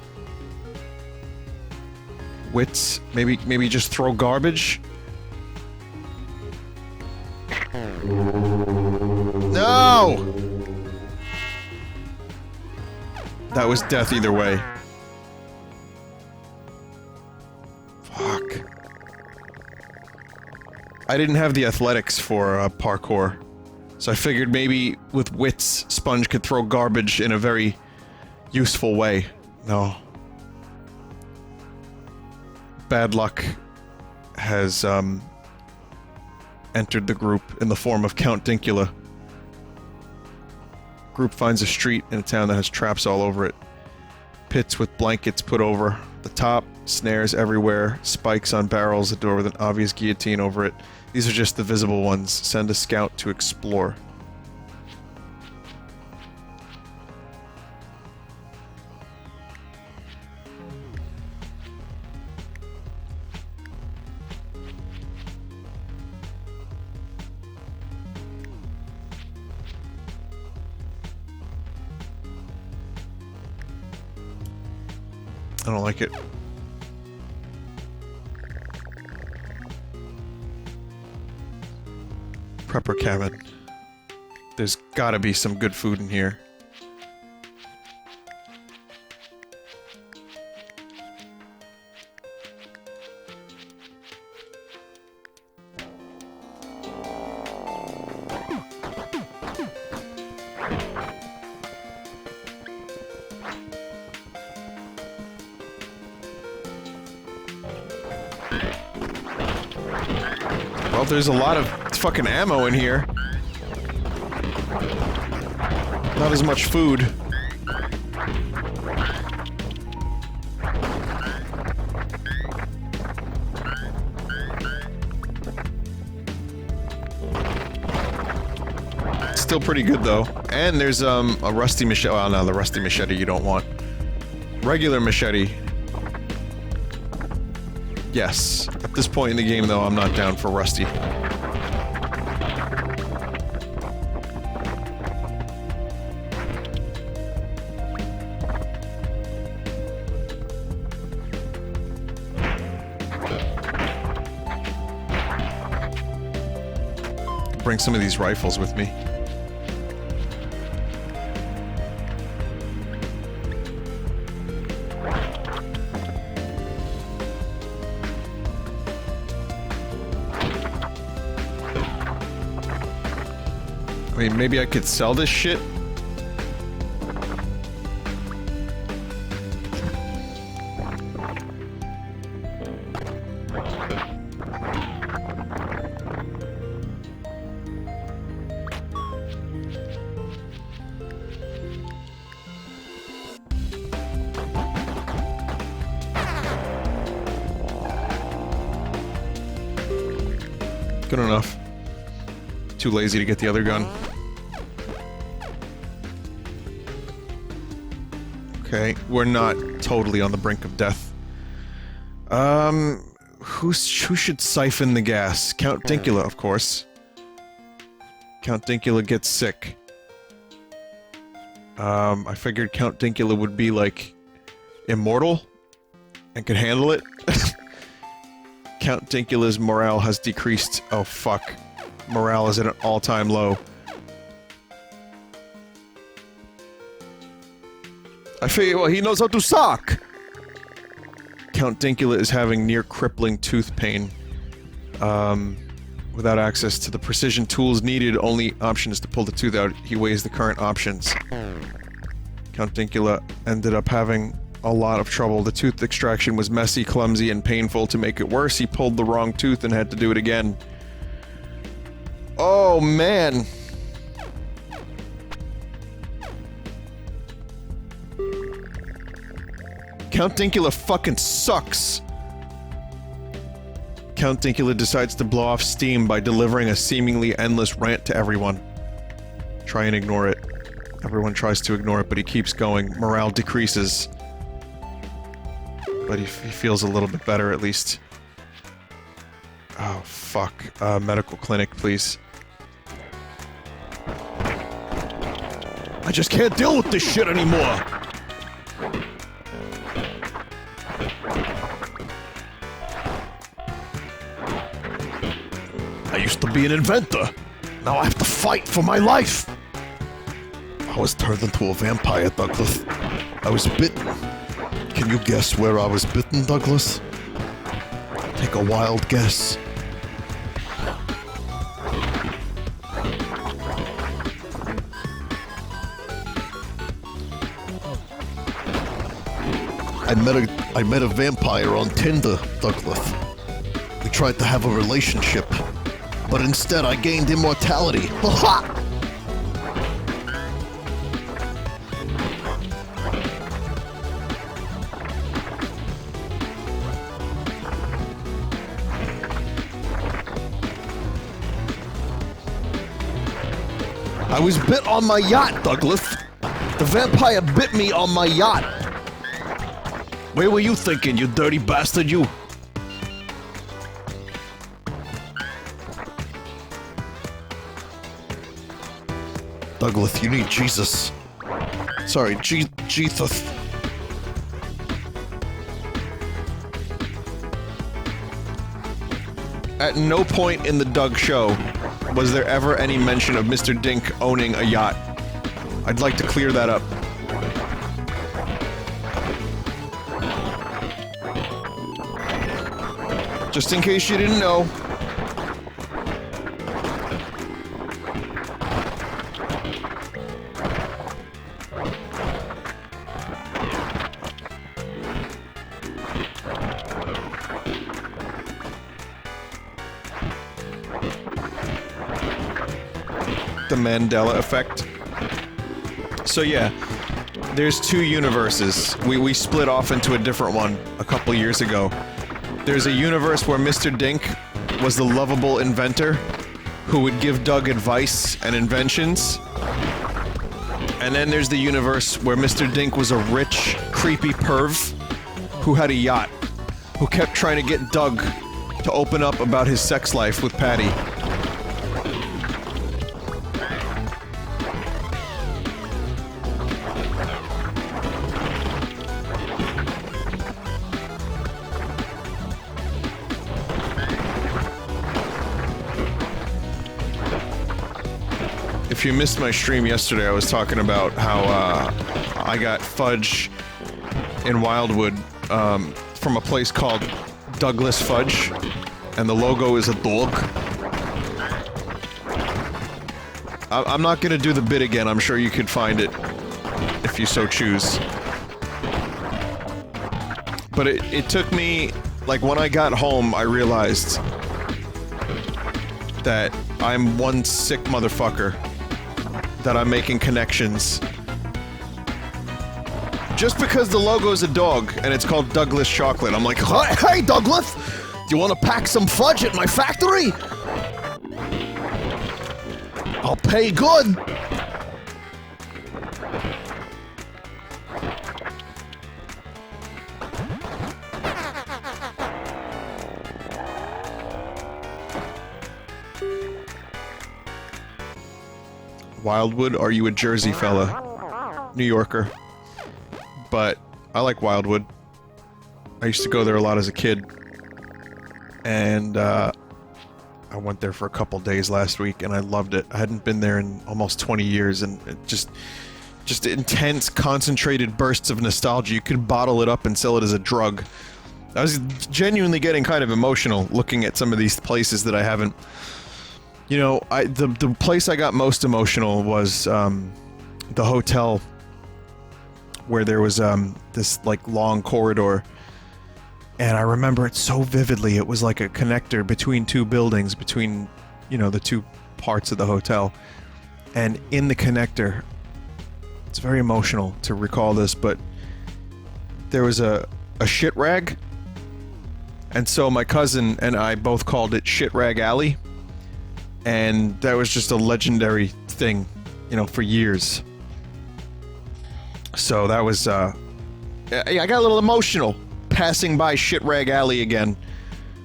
Wits? Maybe just throw garbage? No! That was death either way. Fuck. I didn't have the athletics for parkour, so I figured maybe with wits, Sponge could throw garbage in a very useful way. No. Bad luck has, entered the group in the form of Count Dinkula. Group finds a street in a town that has traps all over it. Pits with blankets put over the top, snares everywhere, spikes on barrels, a door with an obvious guillotine over it. These are just the visible ones. Send a scout to explore. I don't like it. Prepper cabin. There's gotta be some good food in here. Well, there's a lot of fucking ammo in here. Not as much food. Still pretty good though. And there's a rusty machete. Oh no, the rusty machete you don't want. Regular machete. Yes. At this point in the game, though, I'm not down for Rusty. Bring some of these rifles with me. I mean, maybe I could sell this shit? Good enough. Too lazy to get the other gun. Okay, we're not totally on the brink of death. Who should siphon the gas? Count Dinkula, of course. Count Dinkula gets sick. I figured Count Dinkula would be, like, immortal and could handle it. Count Dinkula's morale has decreased. Oh, fuck. Morale is at an all-time low. I figure, well, he knows how to suck! Count Dinkula is having near-crippling tooth pain. Without access to the precision tools needed, only option is to pull the tooth out. He weighs the current options. Count Dinkula ended up having a lot of trouble. The tooth extraction was messy, clumsy, and painful. To make it worse, he pulled the wrong tooth and had to do it again. Oh, man! Count Dinkula fucking sucks! Count Dinkula decides to blow off steam by delivering a seemingly endless rant to everyone. Try and ignore it. Everyone tries to ignore it, but he keeps going. Morale decreases. But he feels a little bit better, at least. Oh, fuck. Medical clinic, please. I just can't deal with this shit anymore! I used to be an inventor. Now I have to fight for my life! I was turned into a vampire, Douglas. I was bitten. Can you guess where I was bitten, Douglas? Take a wild guess. I met a vampire on Tinder, Douglas. We tried to have a relationship, but instead I gained immortality. Ha-ha! I was bit on my yacht, Douglas. The vampire bit me on my yacht. Where were you thinking, you dirty bastard, you? Douglas, you need Jesus. Sorry, Jesus. At no point in the Doug show was there ever any mention of Mr. Dink owning a yacht. I'd like to clear that up. Just in case you didn't know. The Mandela effect. So yeah, there's two universes. We split off into a different one a couple years ago. There's a universe where Mr. Dink was the lovable inventor who would give Doug advice and inventions. And then there's the universe where Mr. Dink was a rich, creepy perv who had a yacht, who kept trying to get Doug to open up about his sex life with Patty. If you missed my stream yesterday, I was talking about how I got fudge in Wildwood from a place called Douglas Fudge, and the logo is a dog. I'm not gonna do the bit again. I'm sure you could find it if you so choose. But it took me, like, when I got home, I realized that I'm one sick motherfucker. That I'm making connections. Just because the logo is a dog and it's called Douglas Chocolate, I'm like, hey Douglas, do you want to pack some fudge at my factory? I'll pay good! Wildwood, are you a Jersey fella? New Yorker. But I like Wildwood. I used to go there a lot as a kid. And, I went there for a couple days last week and I loved it. I hadn't been there in almost 20 years and it just intense, concentrated bursts of nostalgia. You could bottle it up and sell it as a drug. I was genuinely getting kind of emotional looking at some of these places that I haven't... You know, the place I got most emotional was, the hotel where there was, this, like, long corridor. And I remember it so vividly. It was like a connector between two buildings, between, you know, the two parts of the hotel. And in the connector, it's very emotional to recall this, but there was a shit rag. And so my cousin and I both called it Shit Rag Alley. And that was just a legendary thing, you know, for years. So that was, I got a little emotional passing by Shit Rag Alley again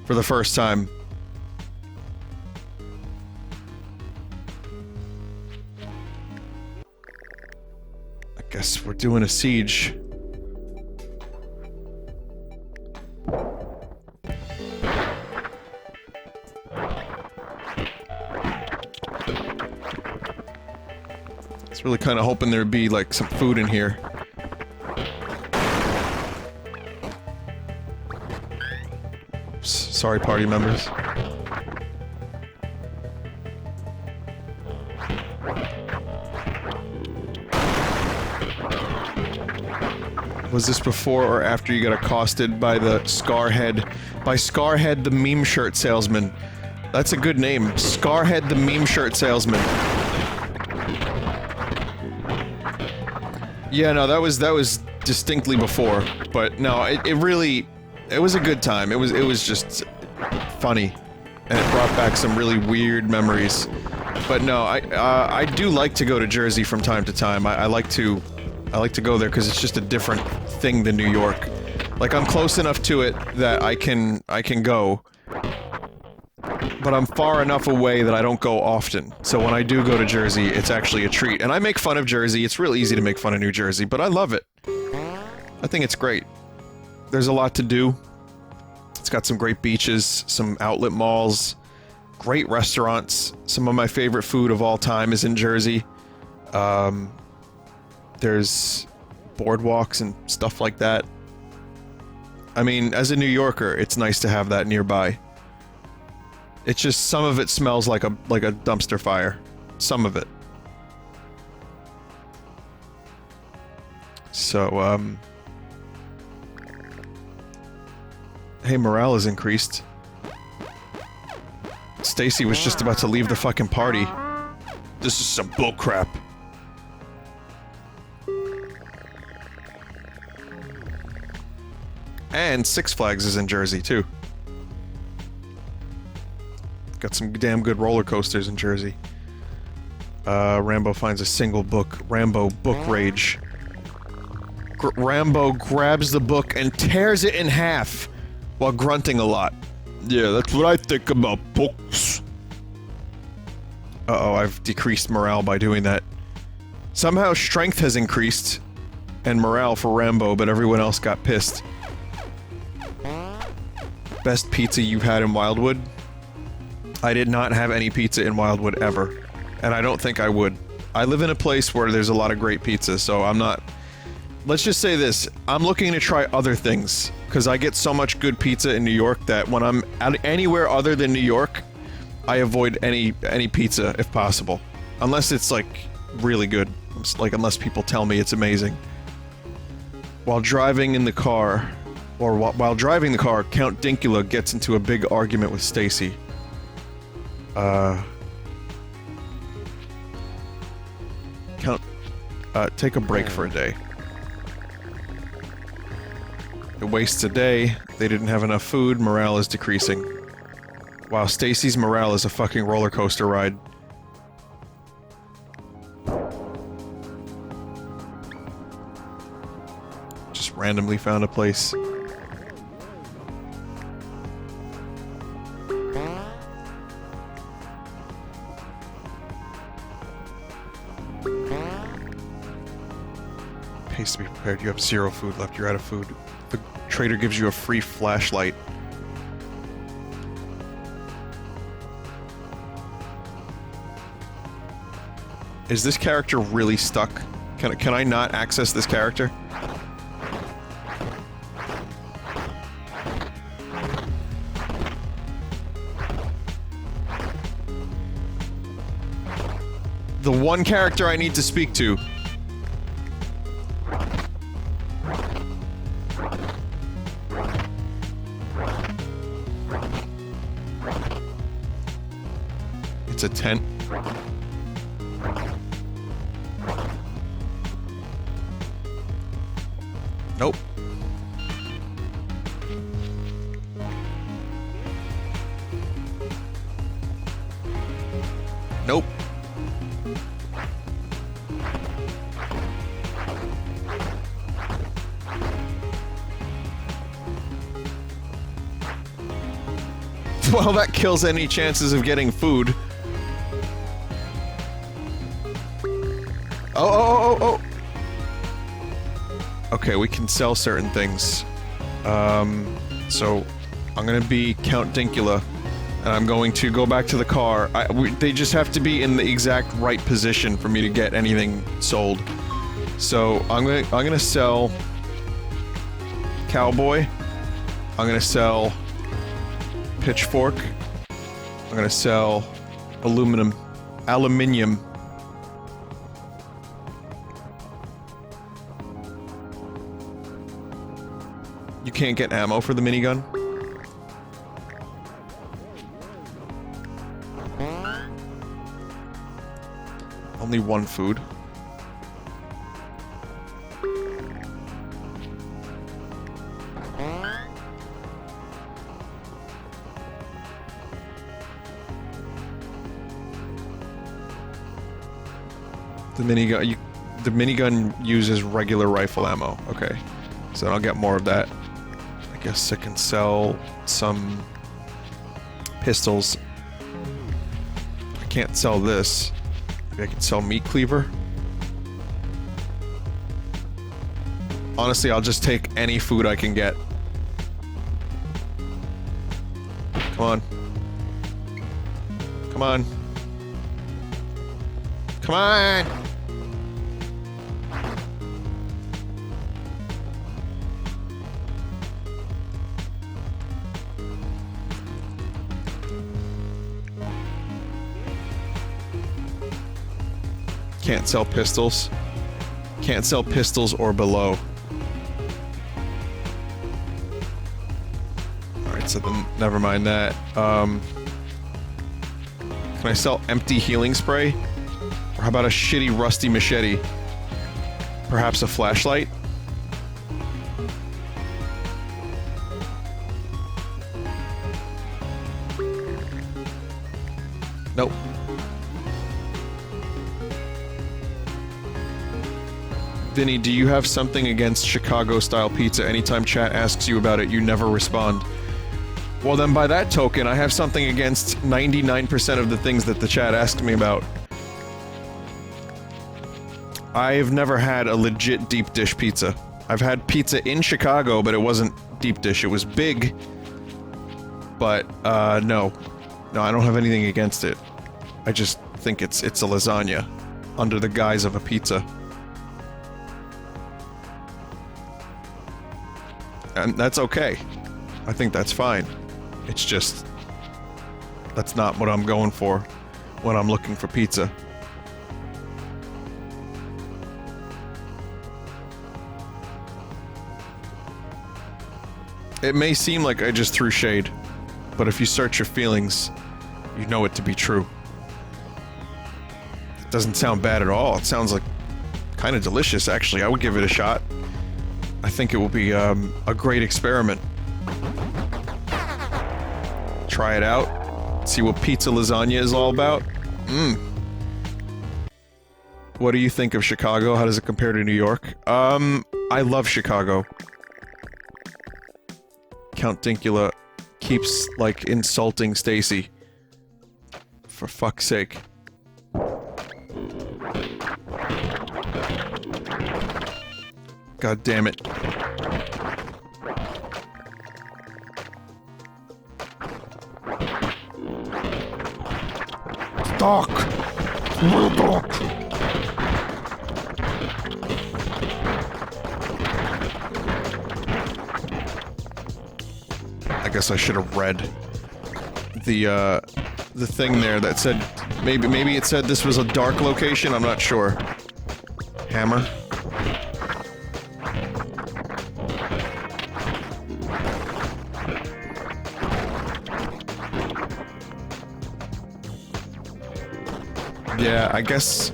for the first time. I guess we're doing a siege. Really kind of hoping there'd be, like, some food in here. Sorry, party members. Was this before or after you got accosted by the Scarhead? By Scarhead the meme shirt salesman. That's a good name. Scarhead the meme shirt salesman. Yeah, no, that was distinctly before, but no, it was a good time. It was just funny, and it brought back some really weird memories. But no, I do like to go to Jersey from time to time. I like to go there because it's just a different thing than New York. Like, I'm close enough to it that I can go. But I'm far enough away that I don't go often. So when I do go to Jersey, it's actually a treat. And I make fun of Jersey. It's real easy to make fun of New Jersey, but I love it. I think it's great. There's a lot to do. It's got some great beaches, some outlet malls, great restaurants. Some of my favorite food of all time is in Jersey. There's boardwalks and stuff like that. I mean, as a New Yorker, it's nice to have that nearby. It's just some of it smells like a dumpster fire. Some of it. So, hey, morale is increased. Stacy was just about to leave the fucking party. This is some bullcrap. And Six Flags is in Jersey, too. Got some damn good roller coasters in Jersey. Rambo finds a single book. Rambo book rage. Rambo grabs the book and tears it in half while grunting a lot. Yeah, that's what I think about books. Uh-oh, I've decreased morale by doing that. Somehow strength has increased and morale for Rambo, but everyone else got pissed. Best pizza you've had in Wildwood? I did not have any pizza in Wildwood ever, and I don't think I would. I live in a place where there's a lot of great pizza, so I'm not... Let's just say this, I'm looking to try other things, because I get so much good pizza in New York that when I'm anywhere other than New York, I avoid any pizza if possible. Unless it's, like, really good. Like, unless people tell me it's amazing. While driving the car, Count Dinkula gets into a big argument with Stacy. Take a break for a day. It wastes a day, they didn't have enough food, morale is decreasing. Wow, Stacy's morale is a fucking roller coaster ride. randomly found a place. Pace to be prepared. You have 0 food left. You're out of food. The trader gives you a free flashlight. Is this character really stuck? Can I not access this character? The one character I need to speak to. It's a tent. Nope. Nope. Well, that kills any chances of getting food. Oh. Okay, we can sell certain things. So I'm gonna be Count Dinkula, and I'm going to go back to the car. They just have to be in the exact right position for me to get anything sold. So I'm gonna sell Cowboy. I'm gonna sell Pitchfork. I'm gonna sell Aluminium. You can't get ammo for the minigun? Only 1 food. The minigun uses regular rifle ammo. Okay. So I'll get more of that. I guess I can sell some pistols. I can't sell this. Maybe I can sell meat cleaver. Honestly, I'll just take any food I can get. Come on. Come on. Come on! Can't sell pistols. Can't sell pistols or below. Alright, so then never mind that. Can I sell empty healing spray? Or how about a shitty rusty machete? Perhaps a flashlight? Nope. Vinny, do you have something against Chicago-style pizza? Anytime chat asks you about it, you never respond. Well then, by that token, I have something against 99% of the things that the chat asked me about. I've never had a legit deep dish pizza. I've had pizza in Chicago, but it wasn't deep dish. It was big. But, no. No, I don't have anything against it. I just think it's a lasagna under the guise of a pizza. And that's okay. I think that's fine. It's just... that's not what I'm going for when I'm looking for pizza. It may seem like I just threw shade, but if you search your feelings, you know it to be true. It doesn't sound bad at all. It sounds like kind of delicious, actually. I would give it a shot. I think it will be a great experiment. Try it out. See what pizza lasagna is all about. What do you think of Chicago? How does it compare to New York? I love Chicago. Count Dinkula keeps, like, insulting Stacy. For fuck's sake. God damn it. Doc! Doc! I guess I should have read the thing there that said maybe it said this was a dark location, I'm not sure. Hammer. Yeah, I guess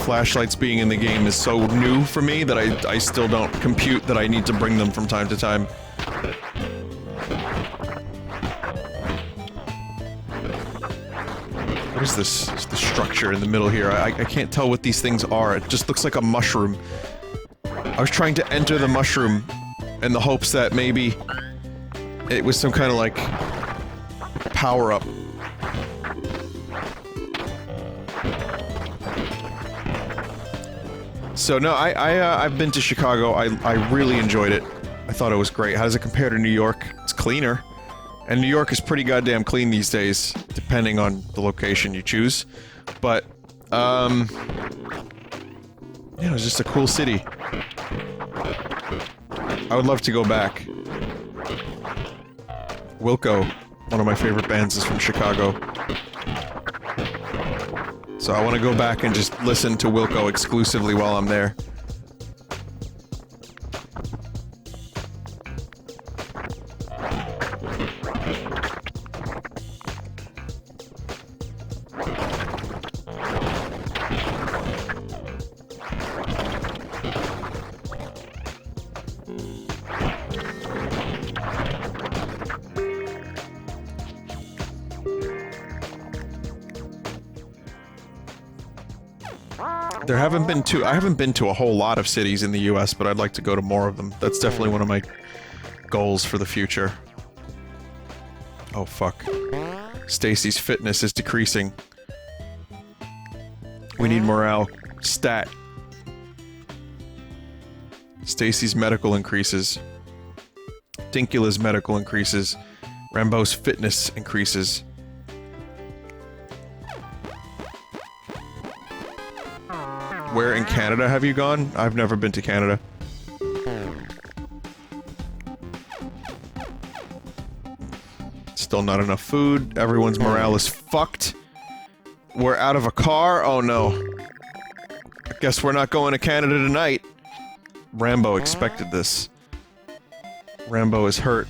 flashlights being in the game is so new for me that I still don't compute that I need to bring them from time to time. What is this? It's the structure in the middle here. I can't tell what these things are. It just looks like a mushroom. I was trying to enter the mushroom in the hopes that maybe it was some kind of like power-up. So no, I've been to Chicago. I really enjoyed it. I thought it was great. How does it compare to New York? It's cleaner. And New York is pretty goddamn clean these days, depending on the location you choose. But, yeah, it was just a cool city. I would love to go back. Wilco, one of my favorite bands, is from Chicago. So I want to go back and just listen to Wilco exclusively while I'm there. I haven't been to a whole lot of cities in the US, but I'd like to go to more of them. That's definitely one of my goals for the future. Oh fuck. Stacy's fitness is decreasing. We need morale. Stat. Stacy's medical increases. Dinkula's medical increases. Rambo's fitness increases. Where in Canada have you gone? I've never been to Canada. Still not enough food. Everyone's morale is fucked. We're out of a car? Oh no. I guess we're not going to Canada tonight. Rambo expected this. Rambo is hurt.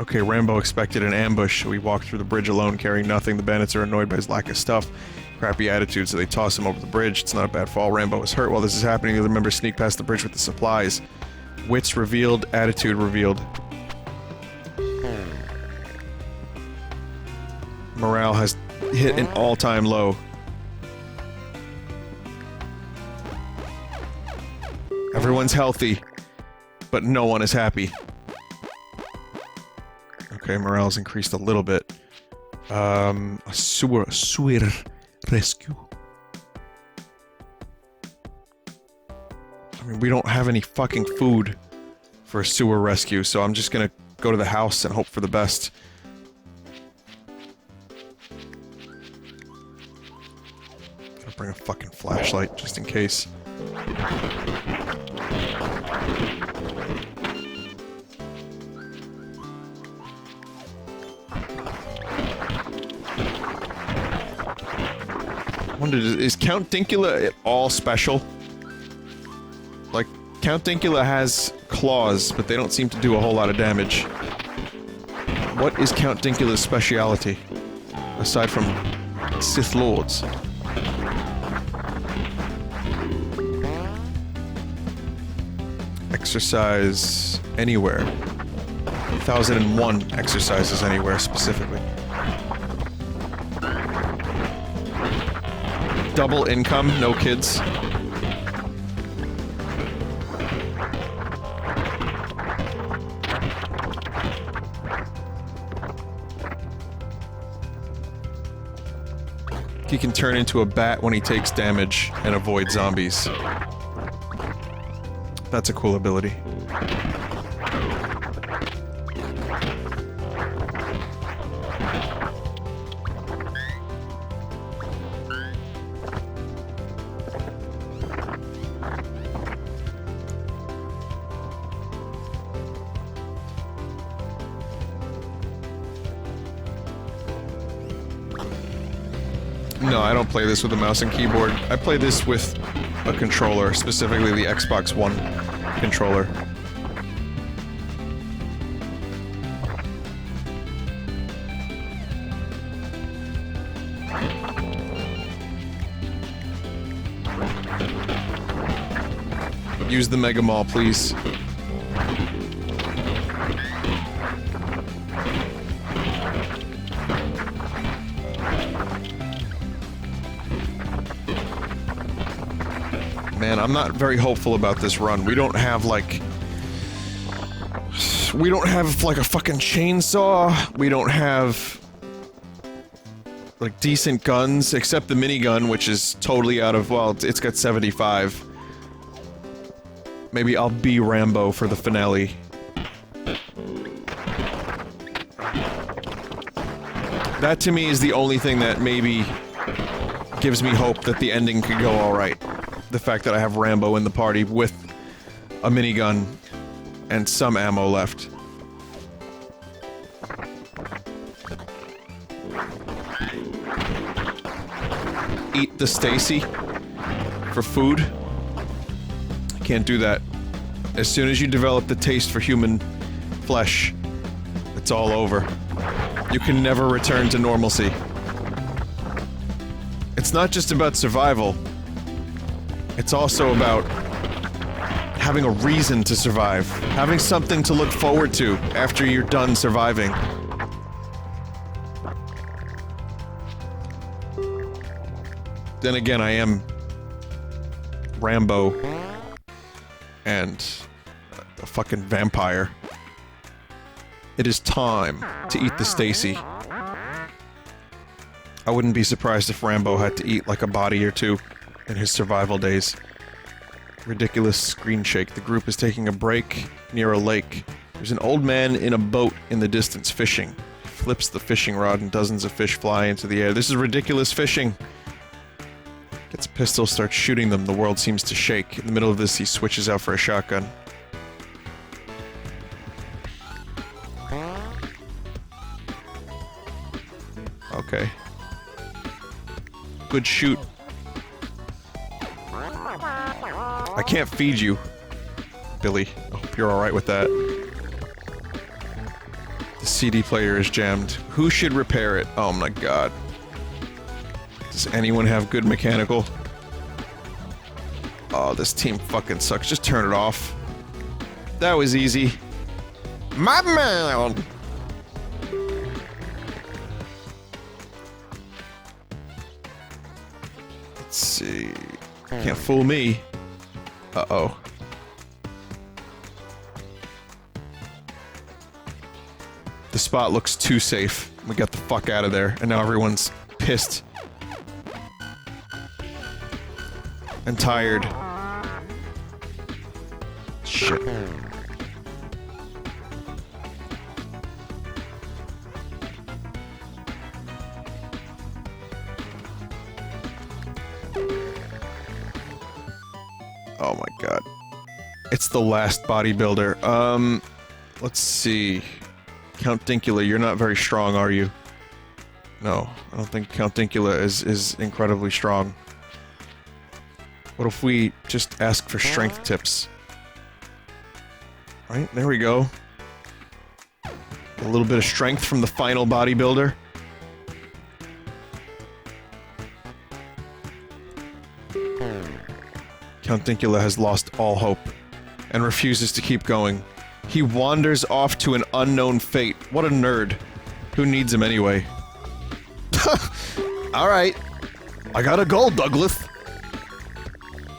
Okay, Rambo expected an ambush, so he walked through the bridge alone, carrying nothing. The bandits are annoyed by his lack of stuff. Crappy attitude, so they toss him over the bridge. It's not a bad fall. Rambo is hurt. While this is happening, the other members sneak past the bridge with the supplies. Wits revealed, attitude revealed. Morale has hit an all-time low. Everyone's healthy, but no one is happy. Okay, morale's increased a little bit. A sewer rescue. I mean, we don't have any fucking food for a sewer rescue, so I'm just gonna go to the house and hope for the best. Gotta bring a fucking flashlight, just in case. Is Count Dinkula at all special? Like, Count Dinkula has claws, but they don't seem to do a whole lot of damage. What is Count Dinkula's speciality? Aside from Sith Lords. Exercise anywhere. 1001 exercises anywhere, specifically. Double income, no kids. He can turn into a bat when he takes damage and avoid zombies. That's a cool ability. No, I don't play this with a mouse and keyboard. I play this with a controller, specifically the Xbox One controller. Use the Megamall, please. Man, I'm not very hopeful about this run. We don't have, like... We don't have, like, a fucking chainsaw. We don't have... like, decent guns, except the minigun, which is totally out of... well, it's got 75. Maybe I'll be Rambo for the finale. That, to me, is the only thing that maybe gives me hope that the ending could go alright. The fact that I have Rambo in the party with a minigun and some ammo left. Eat the Stacy for food. Can't do that. As soon as you develop the taste for human flesh, it's all over. You can never return to normalcy. It's not just about survival. It's also about having a reason to survive. Having something to look forward to after you're done surviving. Then again, I am Rambo and a fucking vampire. It is time to eat the Stacy. I wouldn't be surprised if Rambo had to eat like a body or two in his survival days. Ridiculous screen shake. The group is taking a break near a lake. There's an old man in a boat in the distance fishing. He flips the fishing rod and dozens of fish fly into the air. This is ridiculous fishing. Gets a pistol, starts shooting them. The world seems to shake. In the middle of this, he switches out for a shotgun. Okay. Good shoot. I can't feed you, Billy. I hope you're alright with that. The CD player is jammed. Who should repair it? Oh my god. Does anyone have good mechanical? Oh, this team fucking sucks. Just turn it off. That was easy. My man! Let's see. Can't fool me. Uh-oh. The spot looks too safe. We got the fuck out of there, and now everyone's pissed. And tired. Shit. Oh my god. It's the last bodybuilder. Let's see. Count Dinkula, you're not very strong, are you? No, I don't think Count Dinkula is incredibly strong. What if we just ask for strength tips? Right, there we go. A little bit of strength from the final bodybuilder. Count Dinkula has lost all hope and refuses to keep going. He wanders off to an unknown fate. What a nerd. Who needs him anyway? Alright. I got a goal, Douglas.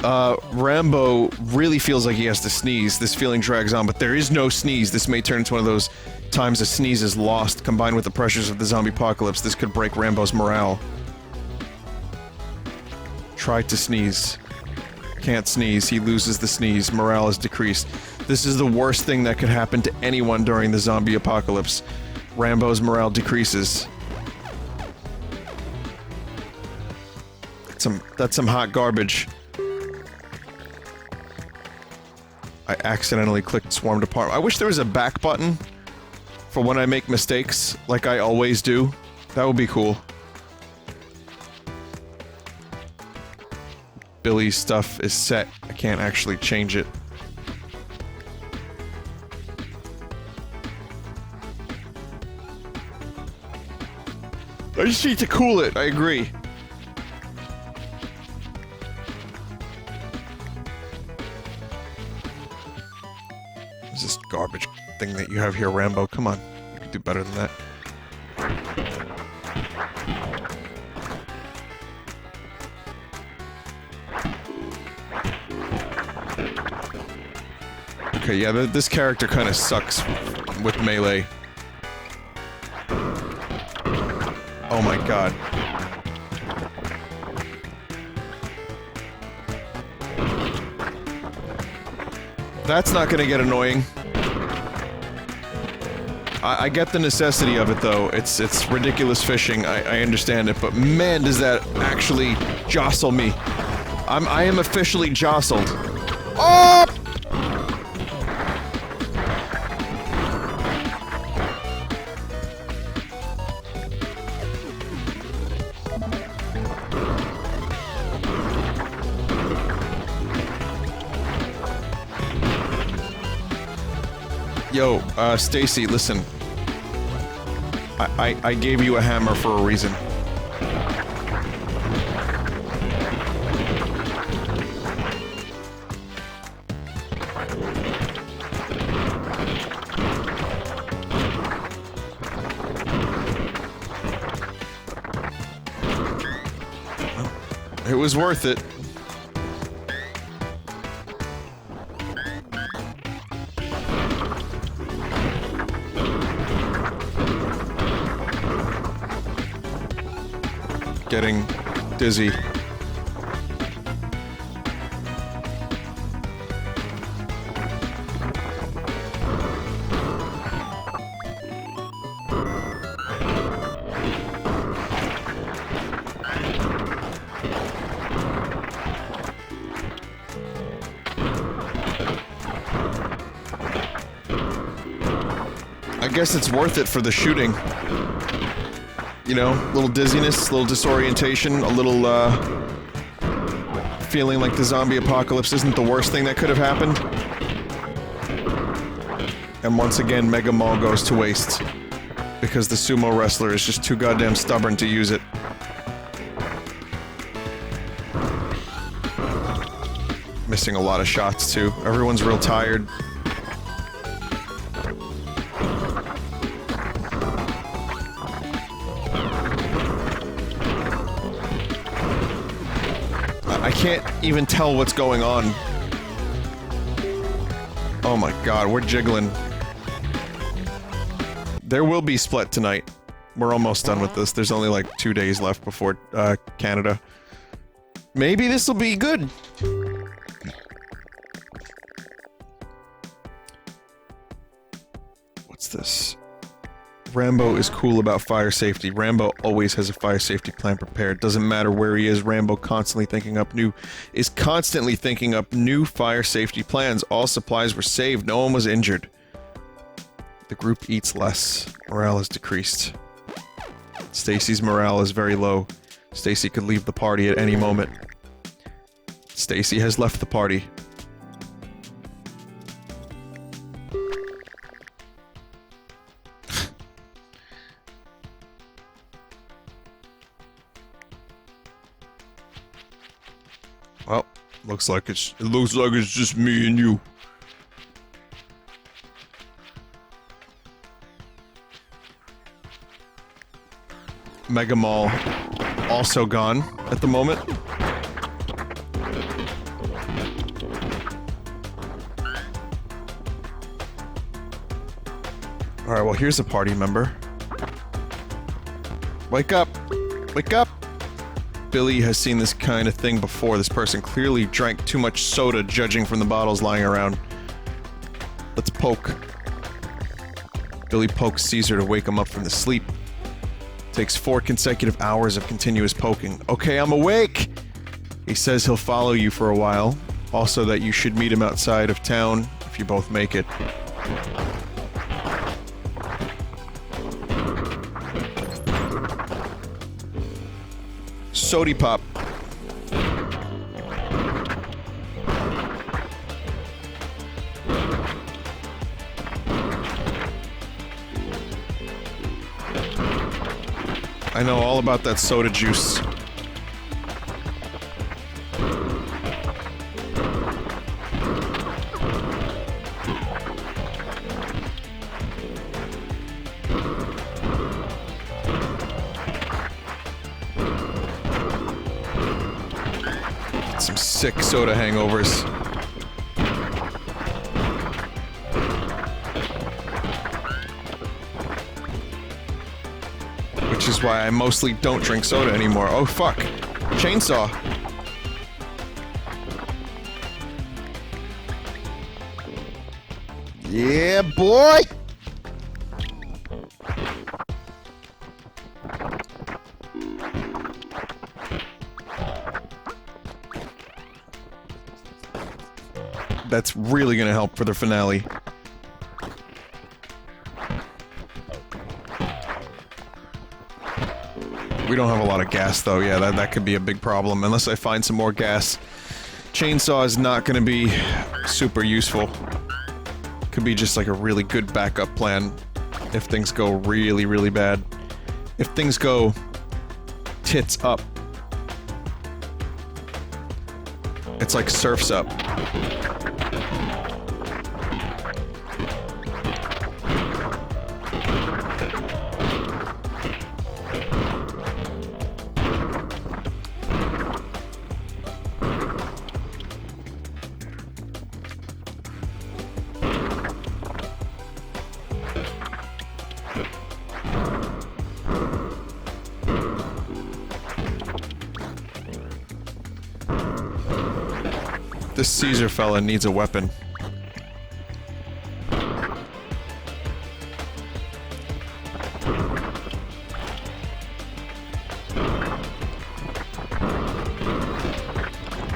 Rambo really feels like he has to sneeze. This feeling drags on, but there is no sneeze. This may turn into one of those times a sneeze is lost. Combined with the pressures of the zombie apocalypse, this could break Rambo's morale. Tried to sneeze. Can't sneeze. He loses the sneeze. Morale is decreased. This is the worst thing that could happen to anyone during the zombie apocalypse. Rambo's morale decreases. That's some hot garbage. I accidentally clicked swarm department. I wish there was a back button for when I make mistakes, like I always do. That would be cool. Billy's stuff is set. I can't actually change it. I just need to cool it, I agree. What's this garbage thing that you have here, Rambo? Come on, you can do better than that. Okay, yeah, this character kind of sucks with melee. Oh my god. That's not gonna get annoying. I get the necessity of it though. It's ridiculous fishing. I understand it, but man, does that actually jostle me. I am officially jostled. Oh! Yo, Stacy, listen. I gave you a hammer for a reason. It was worth it. Getting dizzy. I guess it's worth it for the shooting. You know, a little dizziness, a little disorientation, a little, feeling like the zombie apocalypse isn't the worst thing that could have happened. And once again, Megamall goes to waste. Because the sumo wrestler is just too goddamn stubborn to use it. Missing a lot of shots, too. Everyone's real tired. I can't even tell what's going on. Oh my god, we're jiggling. There will be Split tonight. We're almost done with this. There's only like 2 days left before Canada. Maybe this will be good. What's this? Rambo is cool about fire safety. Rambo always has a fire safety plan prepared. Doesn't matter where he is, Rambo constantly thinking up new fire safety plans. All supplies were saved. No one was injured. The group eats less. Morale is decreased. Stacy's morale is very low. Stacy could leave the party at any moment. Stacy has left the party. Well, it looks like it's just me and you. Megamall also gone at the moment. Alright, well here's a party member. Wake up! Wake up! Billy has seen this kind of thing before. This person clearly drank too much soda, judging from the bottles lying around. Let's poke. Billy pokes Caesar to wake him up from the sleep. Takes 4 consecutive hours of continuous poking. Okay, I'm awake! He says he'll follow you for a while. Also that you should meet him outside of town if you both make it. Sody pop. I know all about that soda juice. Some sick soda hangovers. Which is why I mostly don't drink soda anymore. Oh fuck. Chainsaw. Yeah, boy! That's really gonna help for the finale. We don't have a lot of gas though, yeah, that could be a big problem. Unless I find some more gas. Chainsaw is not gonna be super useful. Could be just like a really good backup plan if things go really, really bad. If things go tits up. It's like surfs up. This Caesar fella needs a weapon.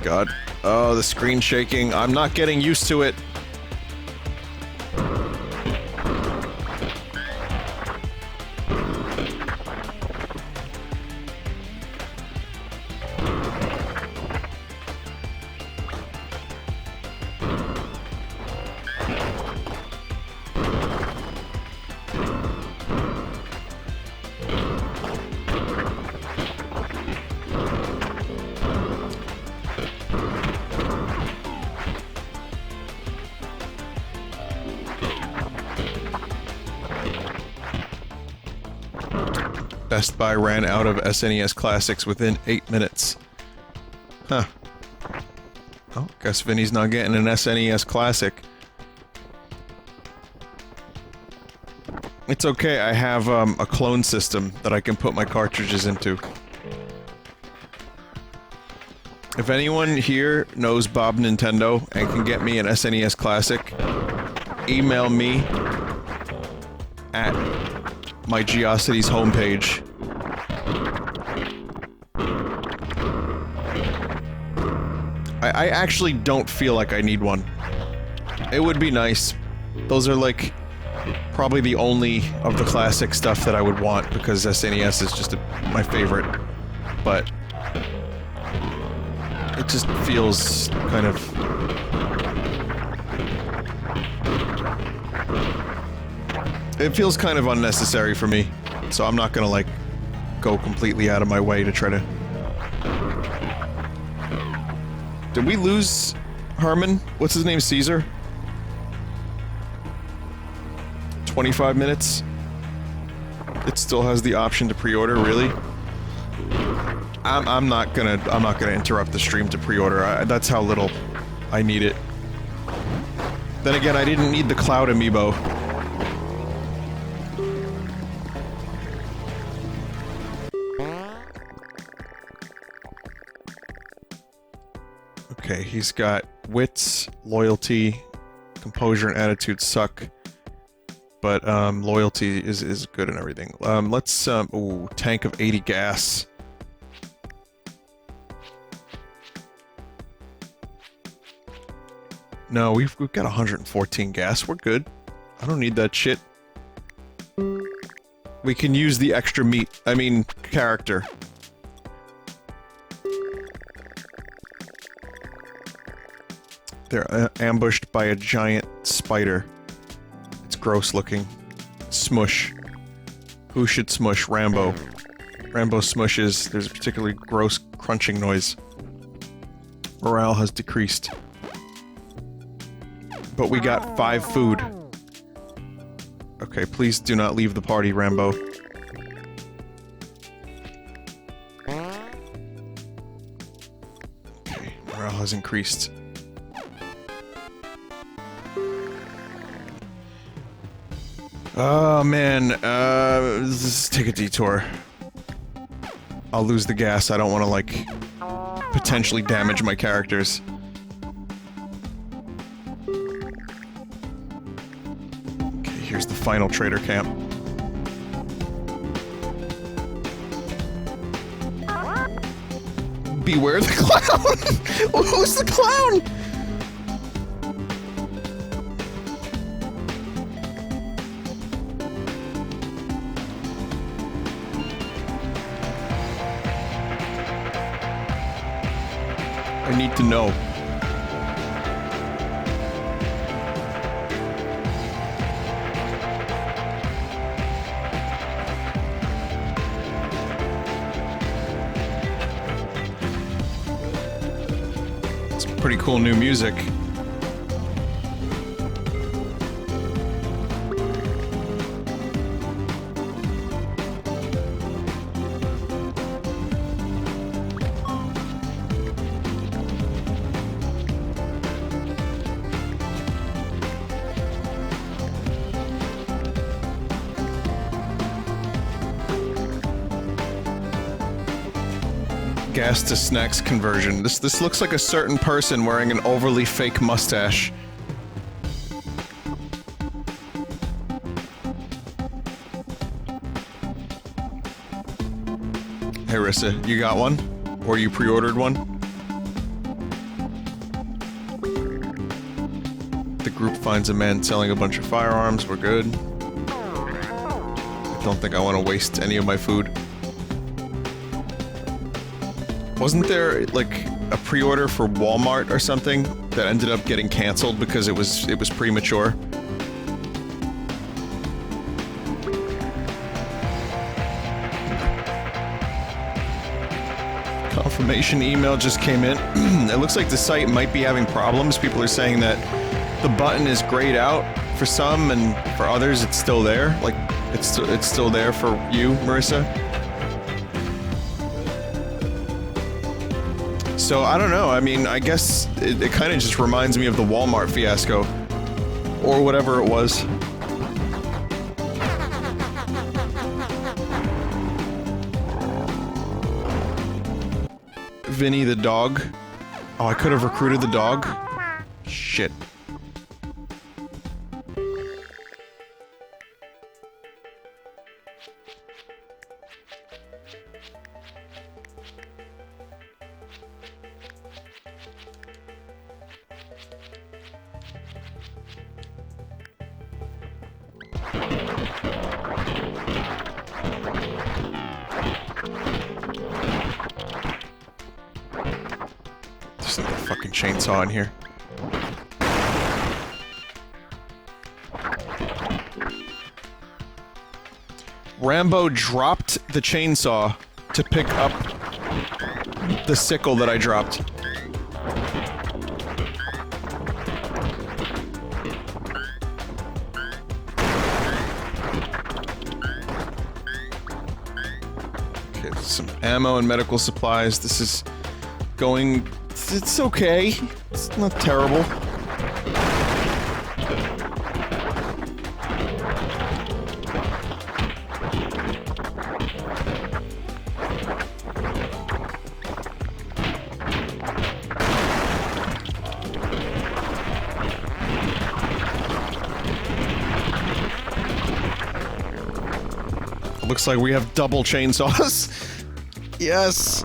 God. Oh, the screen shaking. I'm not getting used to it. Best Buy ran out of SNES classics within 8 minutes. Huh. Oh, guess Vinny's not getting an SNES classic. It's okay, I have a clone system that I can put my cartridges into. If anyone here knows Bob Nintendo and can get me an SNES classic, email me at my Geocities homepage. I actually don't feel like I need one. It would be nice. Those are like probably the only of the classic stuff that I would want because SNES is just my favorite. But it just feels kind of... It feels kind of unnecessary for me, so I'm not gonna, like, go completely out of my way to try to... Did we lose Herman? What's his name? Caesar? 25 minutes? It still has the option to pre-order, really? I'm not gonna interrupt the stream to pre-order. That's how little I need it. Then again, I didn't need the Cloud amiibo. Okay, he's got wits, loyalty, composure, and attitude suck. But, loyalty is good and everything. Let's, ooh, tank of 80 gas. No, we've got 114 gas. We're good. I don't need that shit. We can use the extra meat. I mean, character. They're ambushed by a giant spider. It's gross looking. Smush. Who should smush? Rambo. Rambo smushes. There's a particularly gross crunching noise. Morale has decreased. But we got 5 food. Okay, please do not leave the party, Rambo. Okay, morale has increased. Oh man, let's take a detour. I'll lose the gas, I don't want to, like, potentially damage my characters. Here's the final trader camp. Beware the clown! Who's the clown? I need to know. Pretty cool new music. Gas to snacks conversion. This looks like a certain person wearing an overly fake mustache. Hey Rissa, you got one? Or you pre-ordered one? The group finds a man selling a bunch of firearms. We're good. I don't think I want to waste any of my food. Wasn't there, like, a pre-order for Walmart or something that ended up getting canceled because it was premature? Confirmation email just came in. It looks like the site might be having problems. People are saying that the button is grayed out for some, and for others it's still there. Like, it's still there for you, Marissa. So, I don't know, I mean, I guess it kind of just reminds me of the Walmart fiasco. Or whatever it was. Vinny the dog. Oh, I could have recruited the dog? Shit. Chainsaw in here. Rambo dropped the chainsaw to pick up the sickle that I dropped. Okay, some ammo and medical supplies. This is going... It's okay. It's not terrible. Looks like we have double chainsaws. Yes!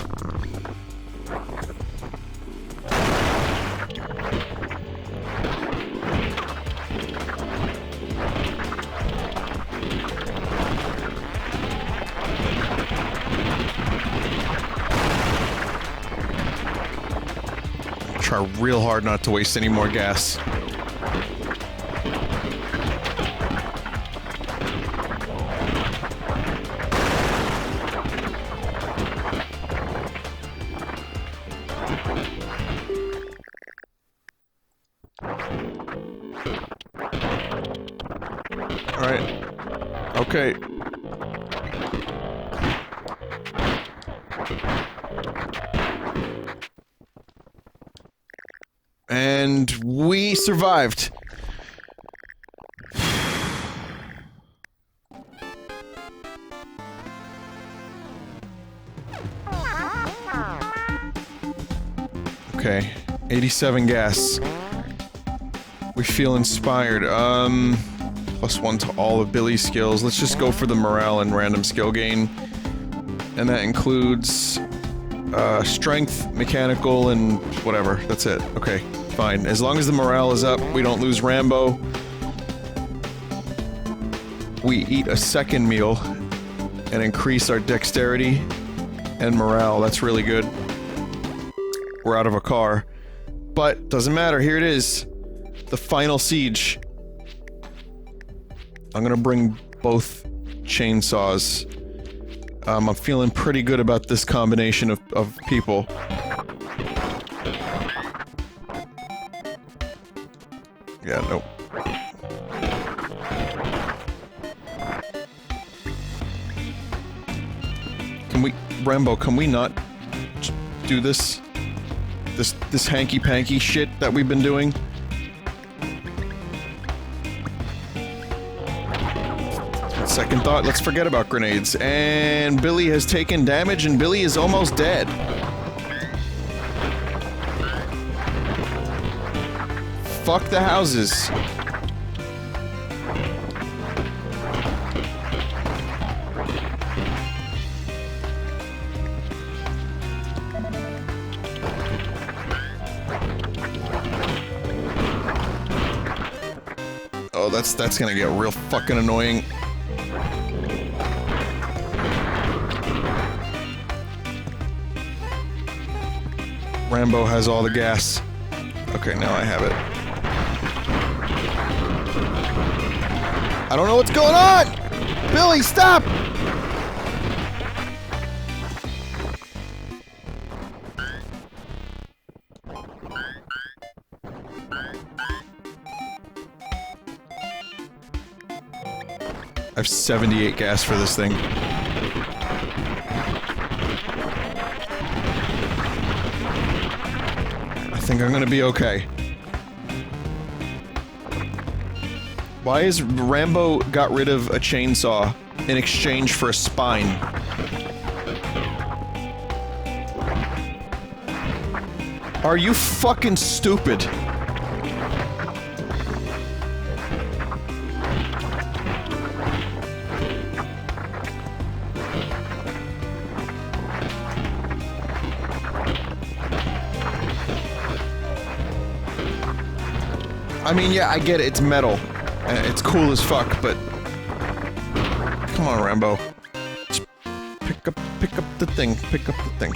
Try real hard not to waste any more gas. Alright. Okay. And we survived. Okay, 87 gas. We feel inspired. +1 to all of Billy's skills. Let's just go for the morale and random skill gain. And that includes strength, mechanical, and whatever. That's it. Okay, fine. As long as the morale is up, we don't lose Rambo. We eat a second meal and increase our dexterity and morale. That's really good. We're out of a car. But, doesn't matter. Here it is. The final siege. I'm gonna bring both chainsaws. I'm feeling pretty good about this combination of people. Yeah, nope. Rambo, can we not do this? This hanky-panky shit that we've been doing? Second thought, let's forget about grenades. And Billy has taken damage and Billy is almost dead. Fuck the houses. Oh, that's gonna get real fucking annoying. Rambo has all the gas. Okay, now I have it. I don't know what's going on! Billy, stop! I have 78 gas for this thing. I think I'm gonna be okay. Why is Rambo got rid of a chainsaw in exchange for a spine? Are you fucking stupid? I mean, yeah, I get it, it's metal. It's cool as fuck, but... Come on, Rambo. Just pick up the thing, pick up the thing.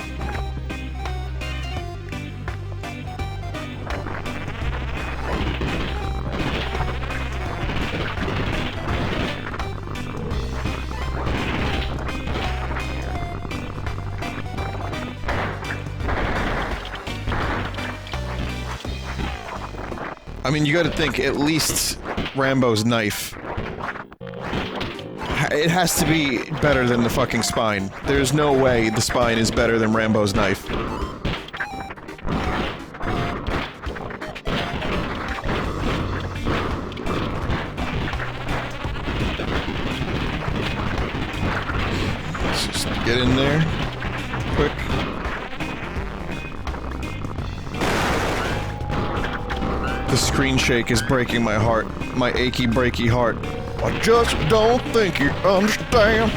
I mean, you gotta think, at least Rambo's knife. It has to be better than the fucking spine. There's no way the spine is better than Rambo's knife. Let's just get in there. Quick. The screen shake is breaking my heart. My achy, breaky heart. I just don't think you understand.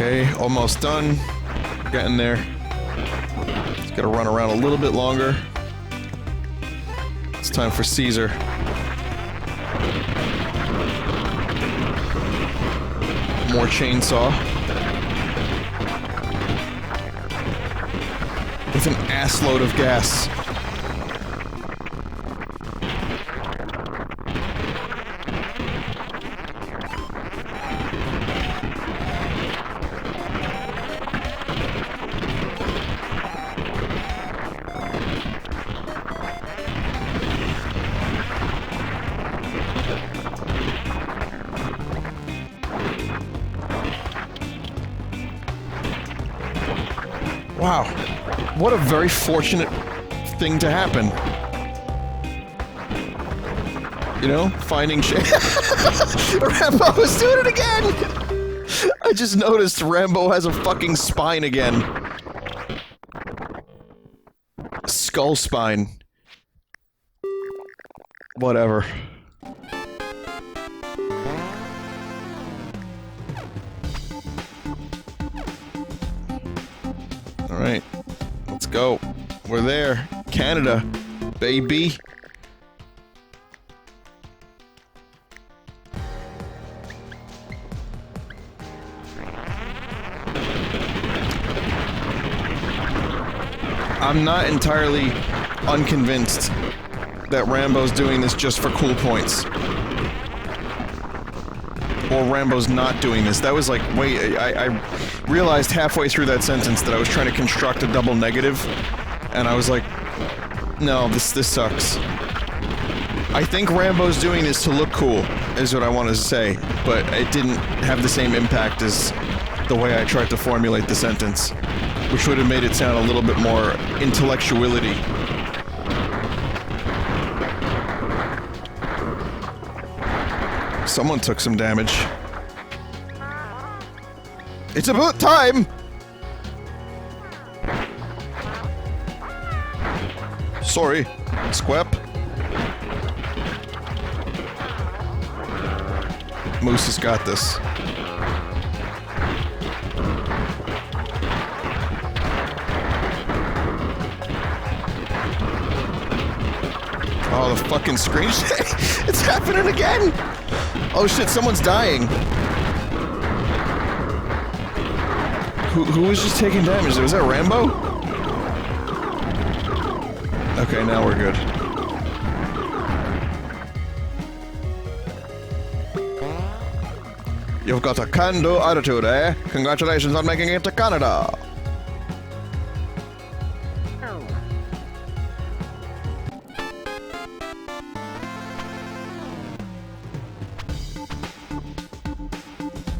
Okay, almost done. Getting there. Just gotta run around a little bit longer. It's time for Caesar. More chainsaw. With an assload of gas. Wow, what a very fortunate thing to happen. You know, finding shit. Rambo is doing it again! I just noticed Rambo has a fucking spine again. Skull spine. Whatever. Alright, let's go. We're there. Canada, baby. I'm not entirely unconvinced that Rambo's doing this just for cool points. Or Rambo's not doing this. That was like, wait, I realized halfway through that sentence that I was trying to construct a double negative, and I was like, no, this sucks. I think Rambo's doing this to look cool, is what I wanted to say, but it didn't have the same impact as the way I tried to formulate the sentence, which would have made it sound a little bit more intellectuality. Someone took some damage. It's about time! Sorry, Squep. Moose has got this. Oh, the fucking screen. It's happening again! Oh shit, someone's dying. Who was just taking damage? Was that Rambo? Okay, now we're good. You've got a can-do attitude, eh? Congratulations on making it to Canada!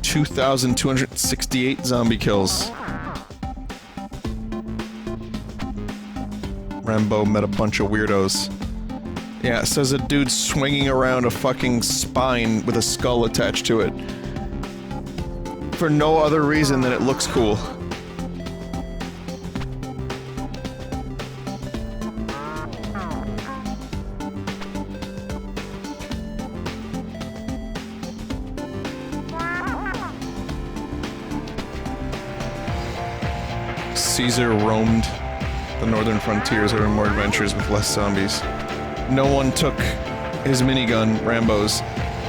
$2,268 zombie kills. Rambo met a bunch of weirdos. Yeah, it says a dude swinging around a fucking spine with a skull attached to it. For no other reason than it looks cool. Caesar roamed the northern frontiers over more adventures with less zombies. No one took his minigun, Rambo's.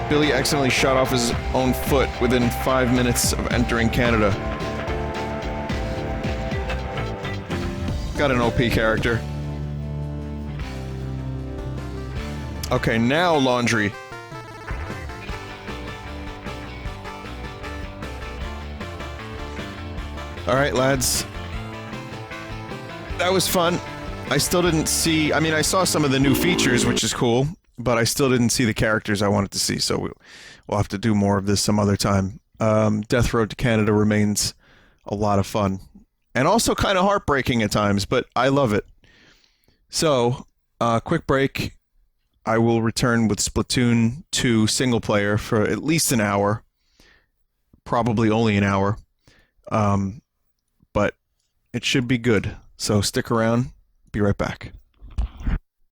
Billy accidentally shot off his own foot within 5 minutes of entering Canada. Got an OP character. Okay, now laundry. Alright, lads. That was fun. I still didn't see... I mean, I saw some of the new features, which is cool, but I still didn't see the characters I wanted to see, so we'll have to do more of this some other time. Death Road to Canada remains a lot of fun. And also kind of heartbreaking at times, but I love it. So, quick break. I will return with Splatoon 2 single player for at least an hour. Probably only an hour. But it should be good. So stick around. Be right back.